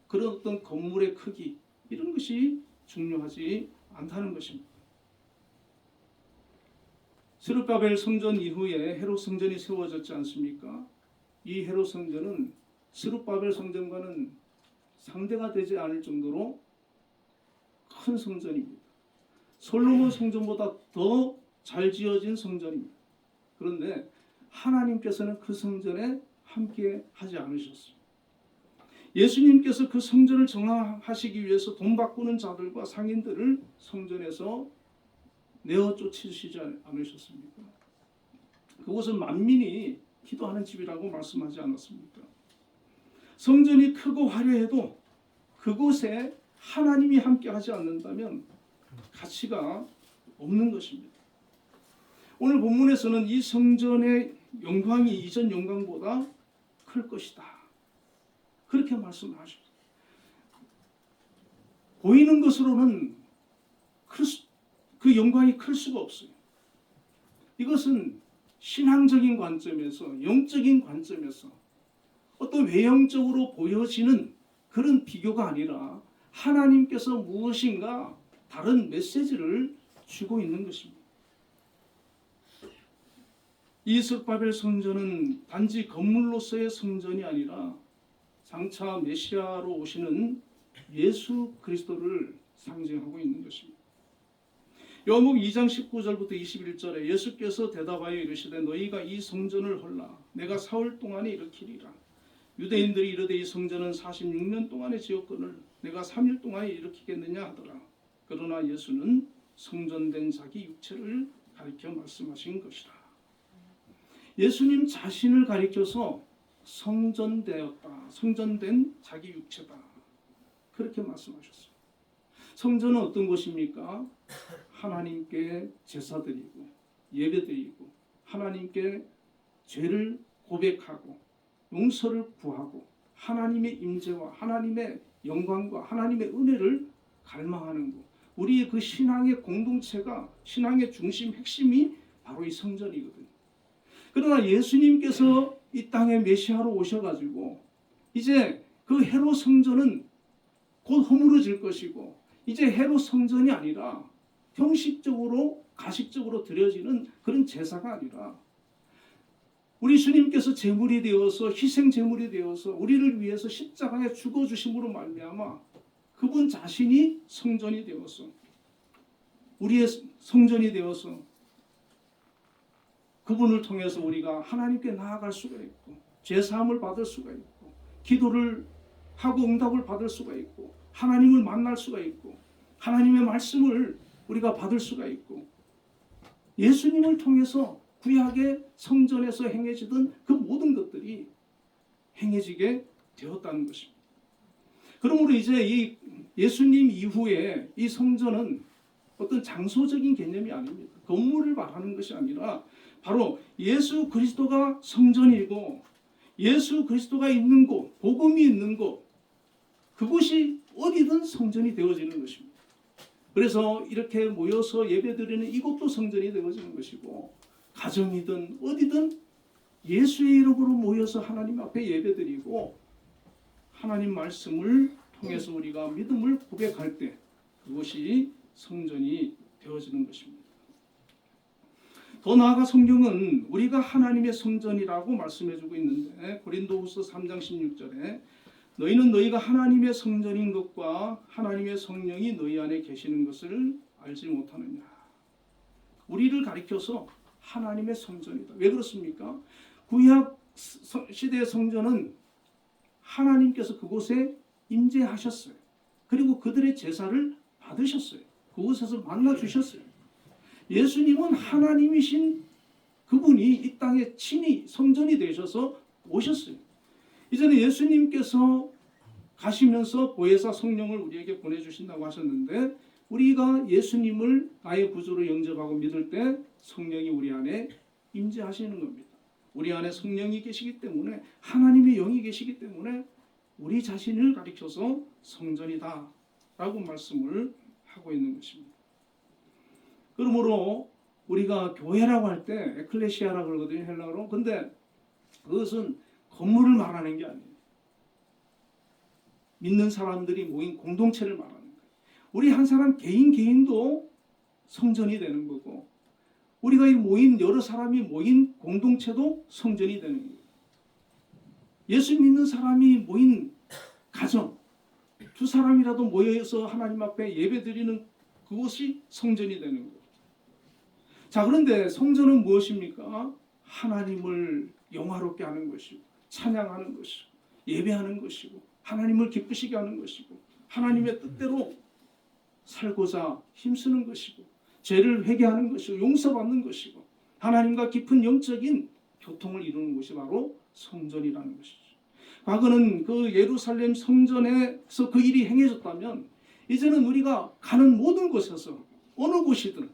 그런 어떤 건물의 크기 이런 것이 중요하지 않다는 것입니다. 스룹바벨 성전 이후에 헤롯 성전이 세워졌지 않습니까? 이 헤롯 성전은 스룹바벨 성전과는 상대가 되지 않을 정도로 큰 성전입니다. 솔로몬 성전보다 더 잘 지어진 성전입니다. 그런데 하나님께서는 그 성전에 함께 하지 않으셨어요. 예수님께서 그 성전을 정화하시기 위해서 돈 바꾸는 자들과 상인들을 성전에서 내어 쫓으시지 않으셨습니까? 그곳은 만민이 기도하는 집이라고 말씀하지 않았습니까? 성전이 크고 화려해도 그곳에 하나님이 함께 하지 않는다면 가치가 없는 것입니다. 오늘 본문에서는 이 성전의 영광이 이전 영광보다 클 것이다, 그렇게 말씀을 하셨어요. 보이는 것으로는 그 영광이 클 수가 없어요. 이것은 신앙적인 관점에서, 영적인 관점에서 어떤 외형적으로 보여지는 그런 비교가 아니라 하나님께서 무엇인가 다른 메시지를 주고 있는 것입니다. 이 스바벨 성전은 단지 건물로서의 성전이 아니라 장차 메시아로 오시는 예수 그리스도를 상징하고 있는 것입니다. 요한복음 2장 19절부터 21절에 예수께서 대답하여 이르시되 너희가 이 성전을 헐라 내가 사흘 동안에 일으키리라. 유대인들이 이르되 이 성전은 46년 동안의 지었거늘 내가 3일 동안에 일으키겠느냐 하더라. 그러나 예수는 성전된 자기 육체를 가리켜 말씀하신 것이라. 예수님 자신을 가리켜서 성전되었다, 성전된 자기 육체다, 그렇게 말씀하셨어요. 성전은 어떤 곳입니까? 하나님께 제사드리고 예배드리고 하나님께 죄를 고백하고 용서를 구하고 하나님의 임재와 하나님의 영광과 하나님의 은혜를 갈망하는 것. 우리의 그 신앙의 공동체가, 신앙의 중심, 핵심이 바로 이 성전이거든요. 그러나 예수님께서 이 땅에 메시아로 오셔가지고 이제 그 헤롯 성전은 곧 허물어질 것이고 이제 헤롯 성전이 아니라 형식적으로 가식적으로 드려지는 그런 제사가 아니라 우리 주님께서 제물이 되어서 희생 제물이 되어서 우리를 위해서 십자가에 죽어주심으로 말미암아 그분 자신이 성전이 되어서 우리의 성전이 되어서 그분을 통해서 우리가 하나님께 나아갈 수가 있고 죄사함을 받을 수가 있고 기도를 하고 응답을 받을 수가 있고 하나님을 만날 수가 있고 하나님의 말씀을 우리가 받을 수가 있고 예수님을 통해서 구약의 성전에서 행해지던 그 모든 것들이 행해지게 되었다는 것입니다. 그러므로 이제 이 예수님 이후에 이 성전은 어떤 장소적인 개념이 아닙니다. 건물을 말하는 것이 아니라 바로 예수 그리스도가 성전이고 예수 그리스도가 있는 곳, 복음이 있는 곳, 그곳이 어디든 성전이 되어지는 것입니다. 그래서 이렇게 모여서 예배드리는 이곳도 성전이 되어지는 것이고 가정이든 어디든 예수의 이름으로 모여서 하나님 앞에 예배드리고 하나님 말씀을 통해서 우리가 믿음을 고백할 때 그것이 성전이 되어지는 것입니다. 더 나아가 성경은 우리가 하나님의 성전이라고 말씀해주고 있는데 고린도후서 3장 16절에 너희는 너희가 하나님의 성전인 것과 하나님의 성령이 너희 안에 계시는 것을 알지 못하느냐. 우리를 가리켜서 하나님의 성전이다. 왜 그렇습니까? 구약 시대의 성전은 하나님께서 그곳에 임재하셨어요. 그리고 그들의 제사를 받으셨어요. 그곳에서 만나 주셨어요. 예수님은 하나님이신 그분이 이 땅에 친히 성전이 되셔서 오셨어요. 이전에 예수님께서 가시면서 보혜사 성령을 우리에게 보내주신다고 하셨는데 우리가 예수님을 나의 구주로 영접하고 믿을 때 성령이 우리 안에 임재하시는 겁니다. 우리 안에 성령이 계시기 때문에 하나님의 영이 계시기 때문에 우리 자신을 가리켜서 성전이다 라고 말씀을 하고 있는 것입니다. 그러므로 우리가 교회라고 할 때 에클레시아라고 그러거든요, 헬라어로. 근데 그것은 건물을 말하는 게 아니에요. 믿는 사람들이 모인 공동체를 말하는 거예요. 우리 한 사람 개인도 성전이 되는 거고 우리가 모인 여러 사람이 모인 공동체도 성전이 되는 거예요. 예수 믿는 사람이 모인 가정, 두 사람이라도 모여서 하나님 앞에 예배드리는 그곳이 성전이 되는 거예요. 자, 그런데 성전은 무엇입니까? 하나님을 영화롭게 하는 것이고 찬양하는 것이고 예배하는 것이고 하나님을 기쁘시게 하는 것이고 하나님의 뜻대로 살고자 힘쓰는 것이고 죄를 회개하는 것이고 용서받는 것이고 하나님과 깊은 영적인 교통을 이루는 것이 바로 성전이라는 것이죠. 과거는 그 예루살렘 성전에서 그 일이 행해졌다면 이제는 우리가 가는 모든 곳에서 어느 곳이든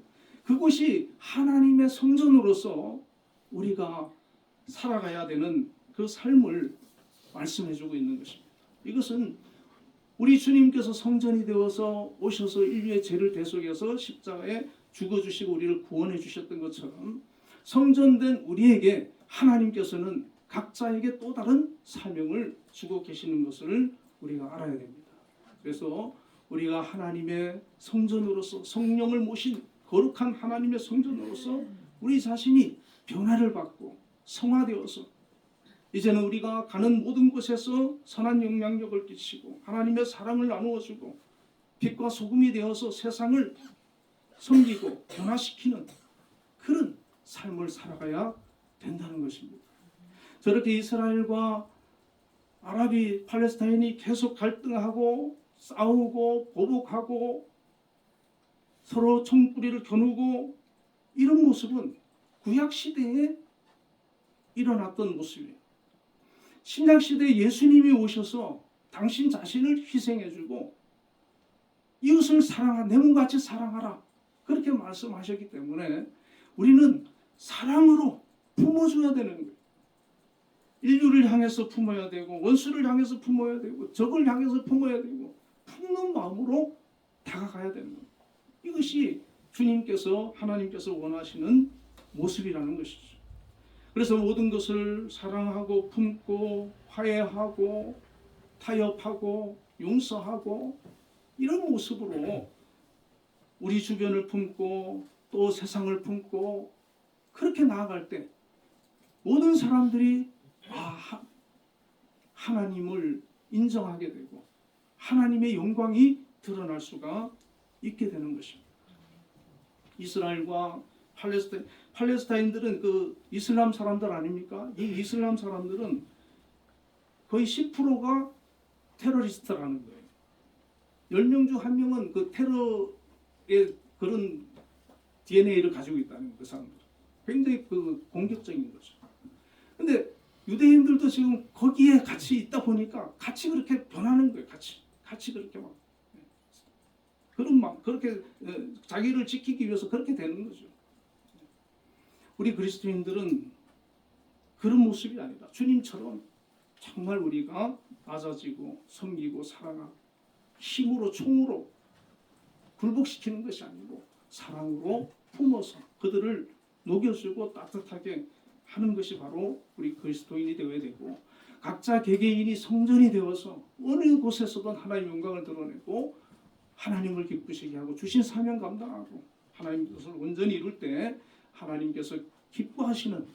그곳이 하나님의 성전으로서 우리가 살아가야 되는 그 삶을 말씀해주고 있는 것입니다. 이것은 우리 주님께서 성전이 되어서 오셔서 인류의 죄를 대속해서 십자가에 죽어주시고 우리를 구원해 주셨던 것처럼 성전된 우리에게 하나님께서는 각자에게 또 다른 사명을 주고 계시는 것을 우리가 알아야 됩니다. 그래서 우리가 하나님의 성전으로서 성령을 모신 거룩한 하나님의 성전으로서 우리 자신이 변화를 받고 성화되어서 이제는 우리가 가는 모든 곳에서 선한 영향력을 끼치고 하나님의 사랑을 나누어주고 빛과 소금이 되어서 세상을 섬기고 변화시키는 그런 삶을 살아가야 된다는 것입니다. 저렇게 이스라엘과 아랍이 팔레스타인이 계속 갈등하고 싸우고 보복하고 서로 총뿌리를 겨누고 이런 모습은 구약시대에 일어났던 모습이에요. 신약시대에 예수님이 오셔서 당신 자신을 희생해주고 이웃을 사랑하라, 내 몸같이 사랑하라 그렇게 말씀하셨기 때문에 우리는 사랑으로 품어줘야 되는 거예요. 인류를 향해서 품어야 되고 원수를 향해서 품어야 되고 적을 향해서 품어야 되고 품는 마음으로 다가가야 되는 거예요. 이것이 주님께서 하나님께서 원하시는 모습이라는 것이죠. 그래서 모든 것을 사랑하고 품고 화해하고 타협하고 용서하고 이런 모습으로 우리 주변을 품고 또 세상을 품고 그렇게 나아갈 때 모든 사람들이 하나님을 인정하게 되고 하나님의 영광이 드러날 수가 있게 되는 것입니다. 이스라엘과 팔레스타인들은 그 이슬람 사람들 아닙니까? 이 이슬람 사람들은 거의 10%가 테러리스트라는 거예요. 10명 중 1명은 그 테러의 그런 DNA를 가지고 있다는 그 사람들. 굉장히 그 공격적인 거죠. 근데 유대인들도 지금 거기에 같이 있다 보니까 같이 그렇게 변하는 거예요. 같이 그렇게 막 그런 막 그렇게 자기를 지키기 위해서 그렇게 되는 거죠. 우리 그리스도인들은 그런 모습이 아니라 주님처럼 정말 우리가 낮아지고 섬기고 사랑하고 힘으로 총으로 굴복시키는 것이 아니고 사랑으로 품어서 그들을 녹여주고 따뜻하게 하는 것이 바로 우리 그리스도인이 되어야 되고 각자 개개인이 성전이 되어서 어느 곳에서든 하나님의 영광을 드러내고 하나님을 기쁘시게 하고 주신 사명 감당하고 하나님 뜻을 온전히 이룰 때 하나님께서 기뻐하시는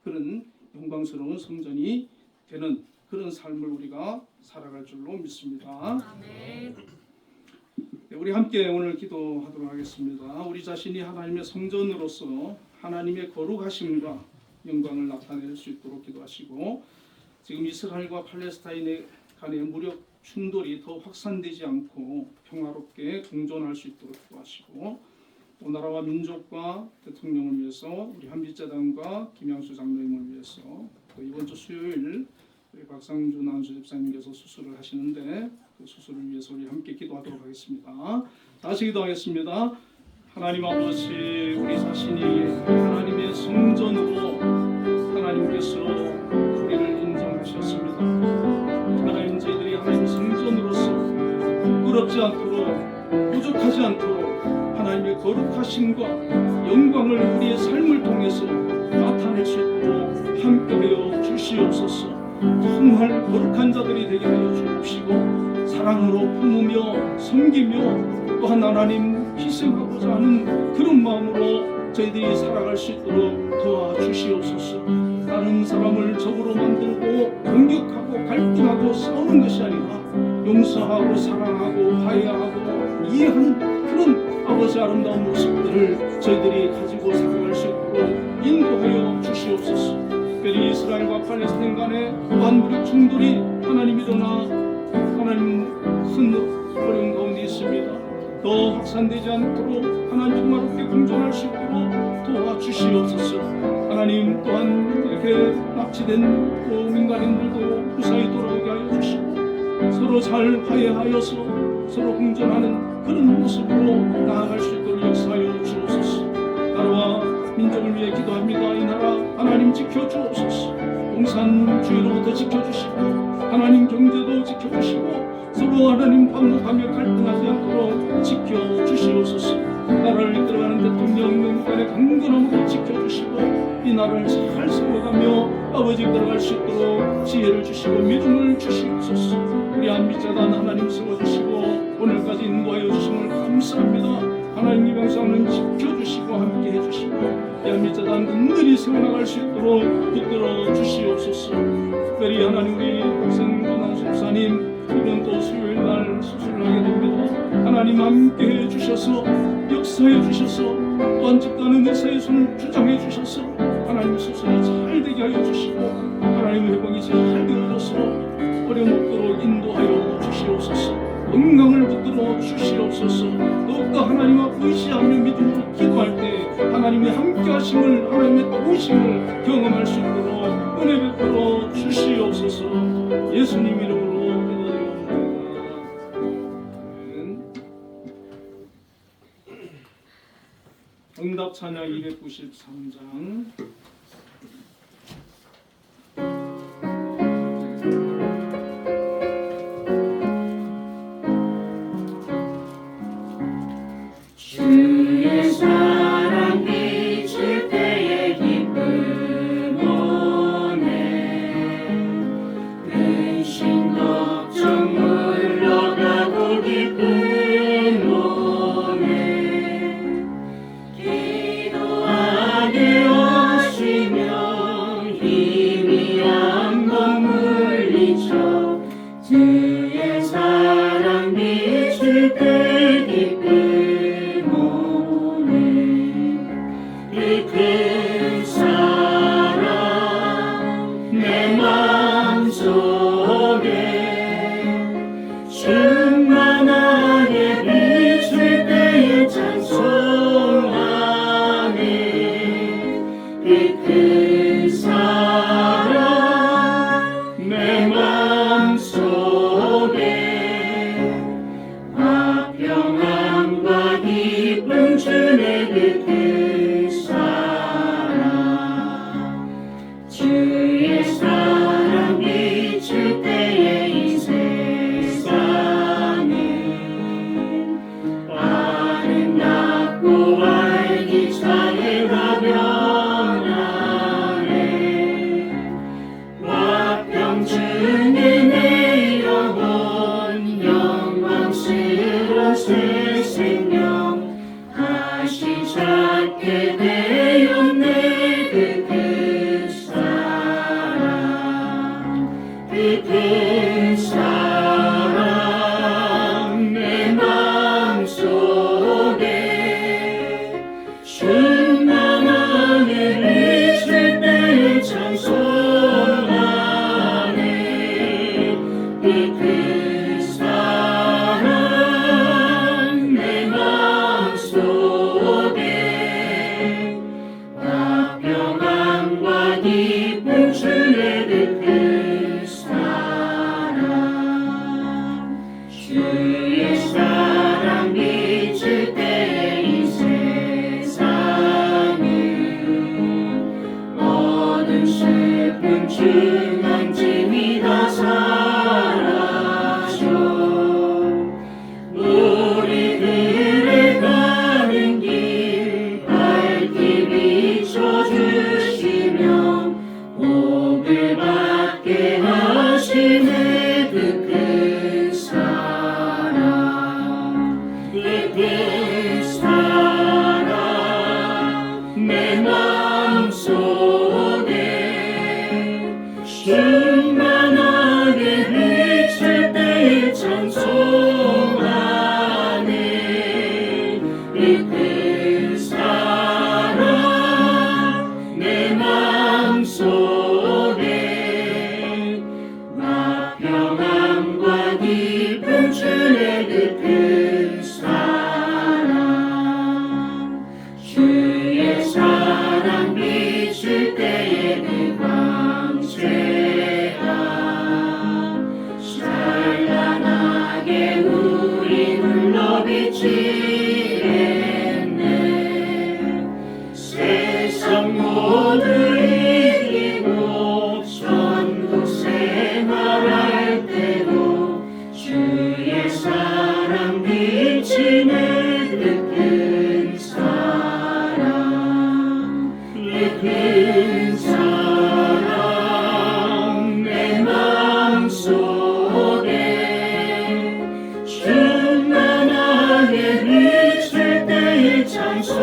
그런 영광스러운 성전이 되는 그런 삶을 우리가 살아갈 줄로 믿습니다. 아멘. 네, 우리 함께 오늘 기도하도록 하겠습니다. 우리 자신이 하나님의 성전으로서 하나님의 거룩하심과 영광을 나타낼 수 있도록 기도하시고 지금 이스라엘과 팔레스타인 간의 무력 충돌이 더 확산되지 않고 평화롭게 공존할 수 있도록 기도하시고 또 나라와 민족과 대통령을 위해서 우리 한빛재단과 김양수 장로님을 위해서 또 이번 주 수요일 우리 박상준 안수 집사님께서 수술을 하시는데 그 수술을 위해서 우리 함께 기도하도록 하겠습니다. 다시 기도하겠습니다. 하나님 아버지 우리 자신이 하나님의 성전으로 하나님께서 우리를 인정하셨습니다. 하나님 저희들이 하나님의 성전으로서 부끄럽지 않도록 부족하지 않도록 하나님의 거룩하심과 영광을 우리의 삶을 통해서 나타낼 수 있도록 함께하여 주시옵소서. 정말 거룩한 자들이 되게 하여 주옵시고 사랑으로 품으며 섬기며 또한 하나님 희생하고자 하는 그런 마음으로 저희들이 살아갈 수 있도록 도와주시옵소서. 다른 사람을 적으로 만들고 공격하고 갈등하고 싸우는 것이 아니라 용서하고 사랑하고 화해하고 이해하는 그런 아버지 아름다운 모습들을 저희들이 가지고 살아갈 수 있도록 인도하여 주시옵소서. 특별히 이스라엘과 팔레스타인 간의 반무력 충돌이 하나님 일어나 하나님 큰 어려운 가운데 있습니다. 더 확산되지 않도록 하나님 평화롭게 공존할 수 있도록 도와주시옵소서. 하나님 또한 이렇게 납치된 민간인들도 무사히 돌아오게 하여 주시고 서로 잘 화해하여서 서로 공존하는 그런 모습으로 나아갈 수 있도록 역사하여 주옵소서. 나라와 민족을 위해 기도합니다. 이 나라 하나님 지켜주옵소서. 공산주의로부터 지켜주시고 하나님 경제도 지켜주시고 서로 하나님 반목하며 갈등하지 않도록 지켜주시옵소서. 나라를 이끌어가는 대통령 간의 강건함으로 지켜주시고 이 나라를 잘 세워가며 아버지 이끌어갈 수 있도록 지혜를 주시고 믿음을 주시옵소서. 우리 안미자단 하나님 세워주시고 오늘까지 인도하여 주심을 감사합니다. 하나님 이 명상은 지켜주시고 함께 해주시고 이 안미자단 은근히 세워나갈 수 있도록 붙들어 주시옵소서. 특별히 하나님 우리 생존한 집사님 이번 또 수요일날 수술을 하게 됩니다. 하나님 함께 해주셔서 역사해 주셔서 또한 집단은 의사의 손을 주장해 주셔서 하나님 수술이 잘 되게 하여 주시고 하나님 회복이 잘 되어져서 어려움 없도록 인도하여 주시옵소서. 건강을 붙들어 주시옵소서. 더욱더 하나님 앞 의지하며 믿음으로 기도할 때 하나님의 함께 하심을 하나님의 도우심을 경험할 수 있도록 은혜 베풀어 주시옵소서. 예수님 이름으로 응답 찬양 293장. 주의 사랑 비칠 때에 기쁨 오네. 근심 걱정 물러가고 기쁨 오네. 기도하게 오시며 희미한 물리쳐 주의 사랑 비칠 때 기쁨 큰 사랑 내 마음속에 충만하게 비칠 때에 찬송하네. 큰 사랑 내 마음속에 화평함과 기쁨 주네. 주의 사랑 비출 때에 이 세상은 아름답고 활기차게가 변하네. 화평 주는 내 영혼 영광스러운 새 생명 다시 찾게 되었네. 큰 사랑 내 마음속에 충만하게 비칠 때에 찬송하네. 큰 사랑 내 마음속에 화평함과 기쁨 주네. 주의 사랑 비칠 때에 이 세상은 어둠 슬픔 중한 짐이 다 사라져 우리들의 가는 길 밝게 비춰주시며 복을 받게 하시네. 그 큰 사랑 그 큰 사랑 주의 사랑 비칠 때에 그 광채가 찬란하게 우리 눌러 비치겠네. 세상 모두 이기고 천국 생활할 때도 주의 사랑 비치는 그 큰 사랑 그 큰 사랑 내 마음속에 충만하게 비칠 때에 찬송하네.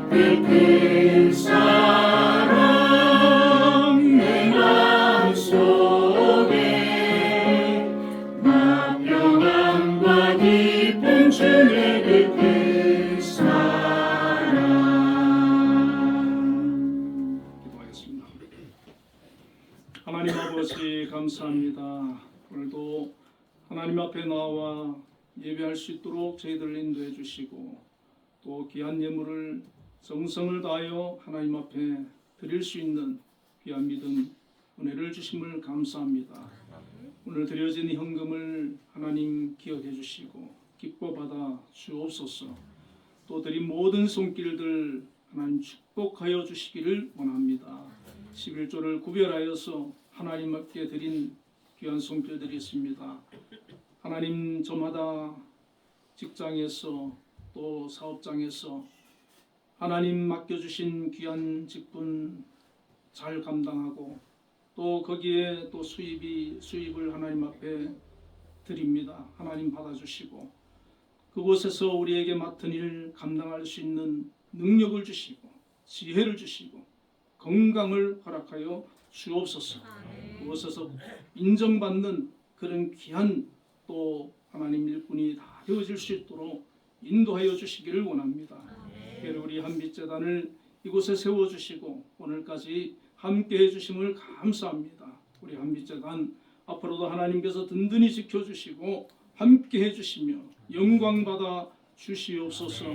그 큰 사랑 내 마음속에 만평함과 기쁨 주의 그 큰 사랑. 기도하겠습니다. 하나님 아버지 감사합니다. 오늘도 하나님 앞에 나와 예배할 수 있도록 저희들을 인도해 주시고 또 귀한 예물을 정성을 다하여 하나님 앞에 드릴 수 있는 귀한 믿음 은혜를 주심을 감사합니다. 오늘 드려진 현금을 하나님 기억해 주시고 기뻐 받아 주옵소서. 또 드린 모든 손길들 하나님 축복하여 주시기를 원합니다. 11조를 구별하여서 하나님 앞에 드린 귀한 손길들이 있습니다. 하나님 저마다 직장에서 또 사업장에서 하나님 맡겨주신 귀한 직분 잘 감당하고 또 거기에 또 수입을 하나님 앞에 드립니다. 하나님 받아주시고 그곳에서 우리에게 맡은 일 감당할 수 있는 능력을 주시고 지혜를 주시고 건강을 허락하여 주옵소서. 그곳에서 인정받는 그런 귀한 또 하나님 일꾼이 다 되어질 수 있도록 인도하여 주시기를 원합니다. 특별히 우리 한빛재단을 이곳에 세워주시고 오늘까지 함께해 주심을 감사합니다. 우리 한빛재단 앞으로도 하나님께서 든든히 지켜주시고 함께해 주시며 영광받아 주시옵소서.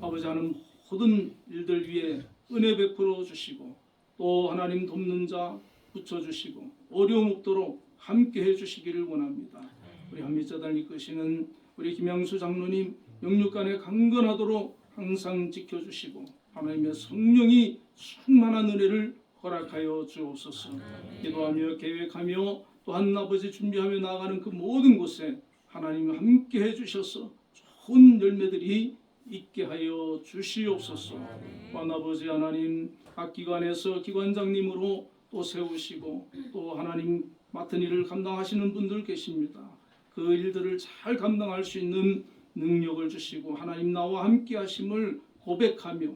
아버지 하는 모든 일들 위에 은혜 베풀어 주시고 또 하나님 돕는 자 붙여주시고 어려움 없도록 함께해 주시기를 원합니다. 우리 한빛재단을 이끄시는 우리 김양수 장로님 영육간에 강건하도록 항상 지켜주시고 하나님의 성령이 충만한 은혜를 허락하여 주옵소서. 기도하며 계획하며 또한 아버지 준비하며 나아가는 그 모든 곳에 하나님 함께해 주셔서 좋은 열매들이 있게 하여 주시옵소서. 또한 아버지 하나님 각 기관에서 기관장님으로 또 세우시고 또 하나님 맡은 일을 감당하시는 분들 계십니다. 그 일들을 잘 감당할 수 있는 능력을 주시고 하나님 나와 함께 하심을 고백하며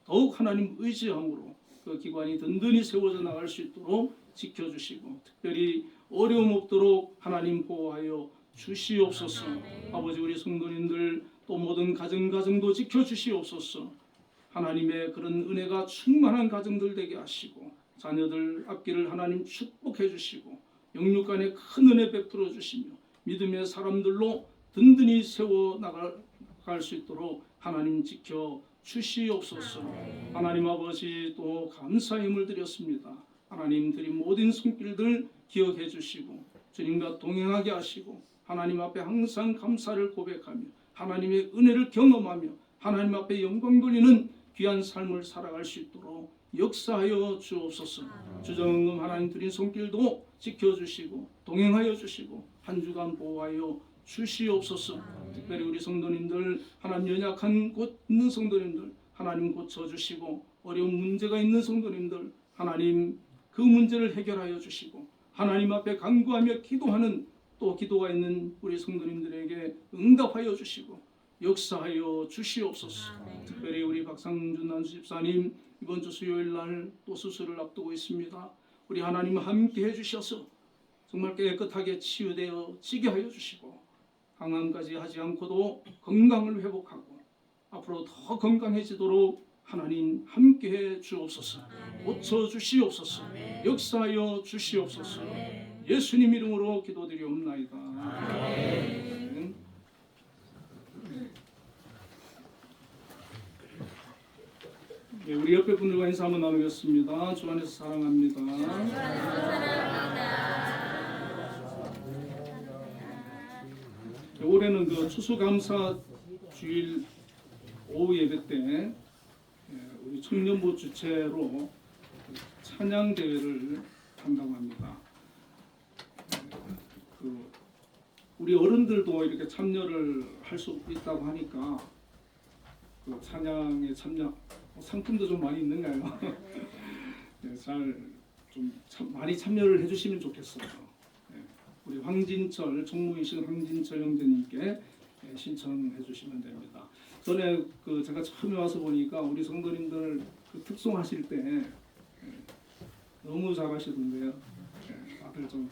더욱 하나님 의지함으로 그 기관이 든든히 세워져 나갈 수 있도록 지켜주시고 특별히 어려움 없도록 하나님 보호하여 주시옵소서. 아버지 우리 성도님들 또 모든 가정도 지켜주시옵소서. 하나님의 그런 은혜가 충만한 가정들 되게 하시고 자녀들 앞길을 하나님 축복해 주시고 영육간에 큰 은혜 베풀어 주시며 믿음의 사람들로 든든히 세워 나갈 수 있도록 하나님 지켜 주시옵소서. 하나님 아버지 또 감사의 힘을 드렸습니다. 하나님 드린 모든 손길들 기억해 주시고 주님과 동행하게 하시고 하나님 앞에 항상 감사를 고백하며 하나님의 은혜를 경험하며 하나님 앞에 영광 돌리는 귀한 삶을 살아갈 수 있도록 역사하여 주옵소서. 주정금 하나님 드린 손길도 지켜주시고 동행하여 주시고 한 주간 보호하여 주시옵소서. 특별히 우리 성도님들 하나님 연약한 곳 있는 성도님들 하나님 고쳐주시고 어려운 문제가 있는 성도님들 하나님 그 문제를 해결하여 주시고 하나님 앞에 간구하며 기도하는 또 기도가 있는 우리 성도님들에게 응답하여 주시고 역사하여 주시옵소서. 특별히 우리 박상준 난수집사님 이번 주 수요일 날 또 수술을 앞두고 있습니다. 우리 하나님 함께 해주셔서 정말 깨끗하게 치유되어 지게 하여 주시고 항암까지 하지 않고도 건강을 회복하고 앞으로 더 건강해지도록 하나님 함께해 주옵소서. 고쳐 주시옵소서. 역사하여 주시옵소서. 예수님 이름으로 기도드리옵나이다. 아멘. 네, 우리 옆에 분들과 인사 한번 나누겠습니다. 주 안에서 사랑합니다. 네, 올해는 그 추수감사 주일 오후 예배 때 우리 청년부 주최로 찬양 대회를 한다고 합니다. 그 우리 어른들도 이렇게 참여를 할 수 있다고 하니까 그 찬양에 참여 상품도 좀 많이 있는가요? 네, 많이 참여를 해주시면 좋겠어요. 네, 우리 황진철 총무이신 황진철 형제님께 신청해 주시면 됩니다. 전에 제가 처음에 와서 보니까 우리 성도님들 특송하실 때 너무 잘하시던데요. 다들 좀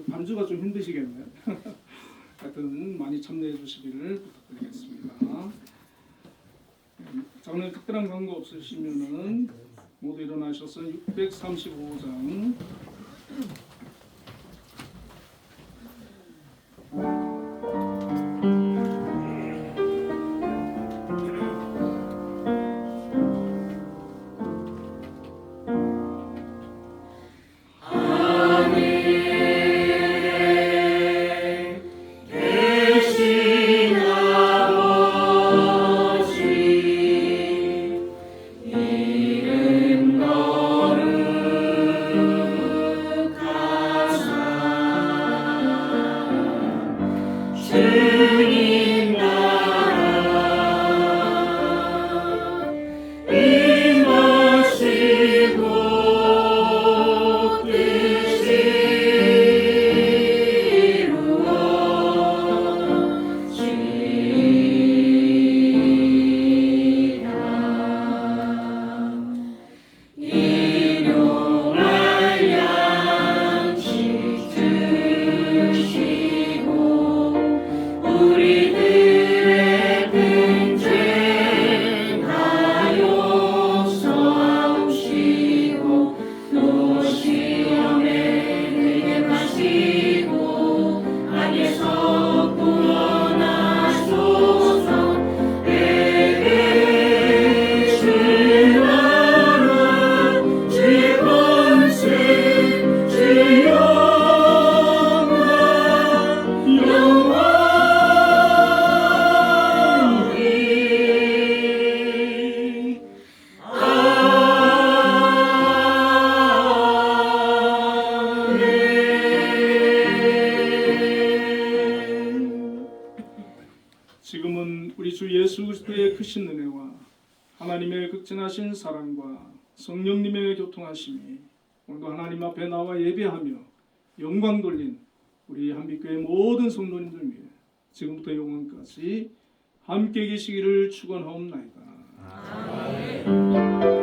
반주가 좀 힘드시겠네요. 하여튼 많이 참여해 주시기를 부탁드리겠습니다. 자, 오늘 특별한 광고 없으시면은 모두 일어나셔서 635장 지금은 우리 주 예수 그리스도의 크신 은혜와 하나님의 극진하신 사랑과 성령님의 교통하심이 오늘도 하나님 앞에 나와 예배하며 영광 돌린 우리 한빛교회 모든 성도님들 위해 지금부터 영원까지 함께 계시기를 축원하옵나이다. 아멘.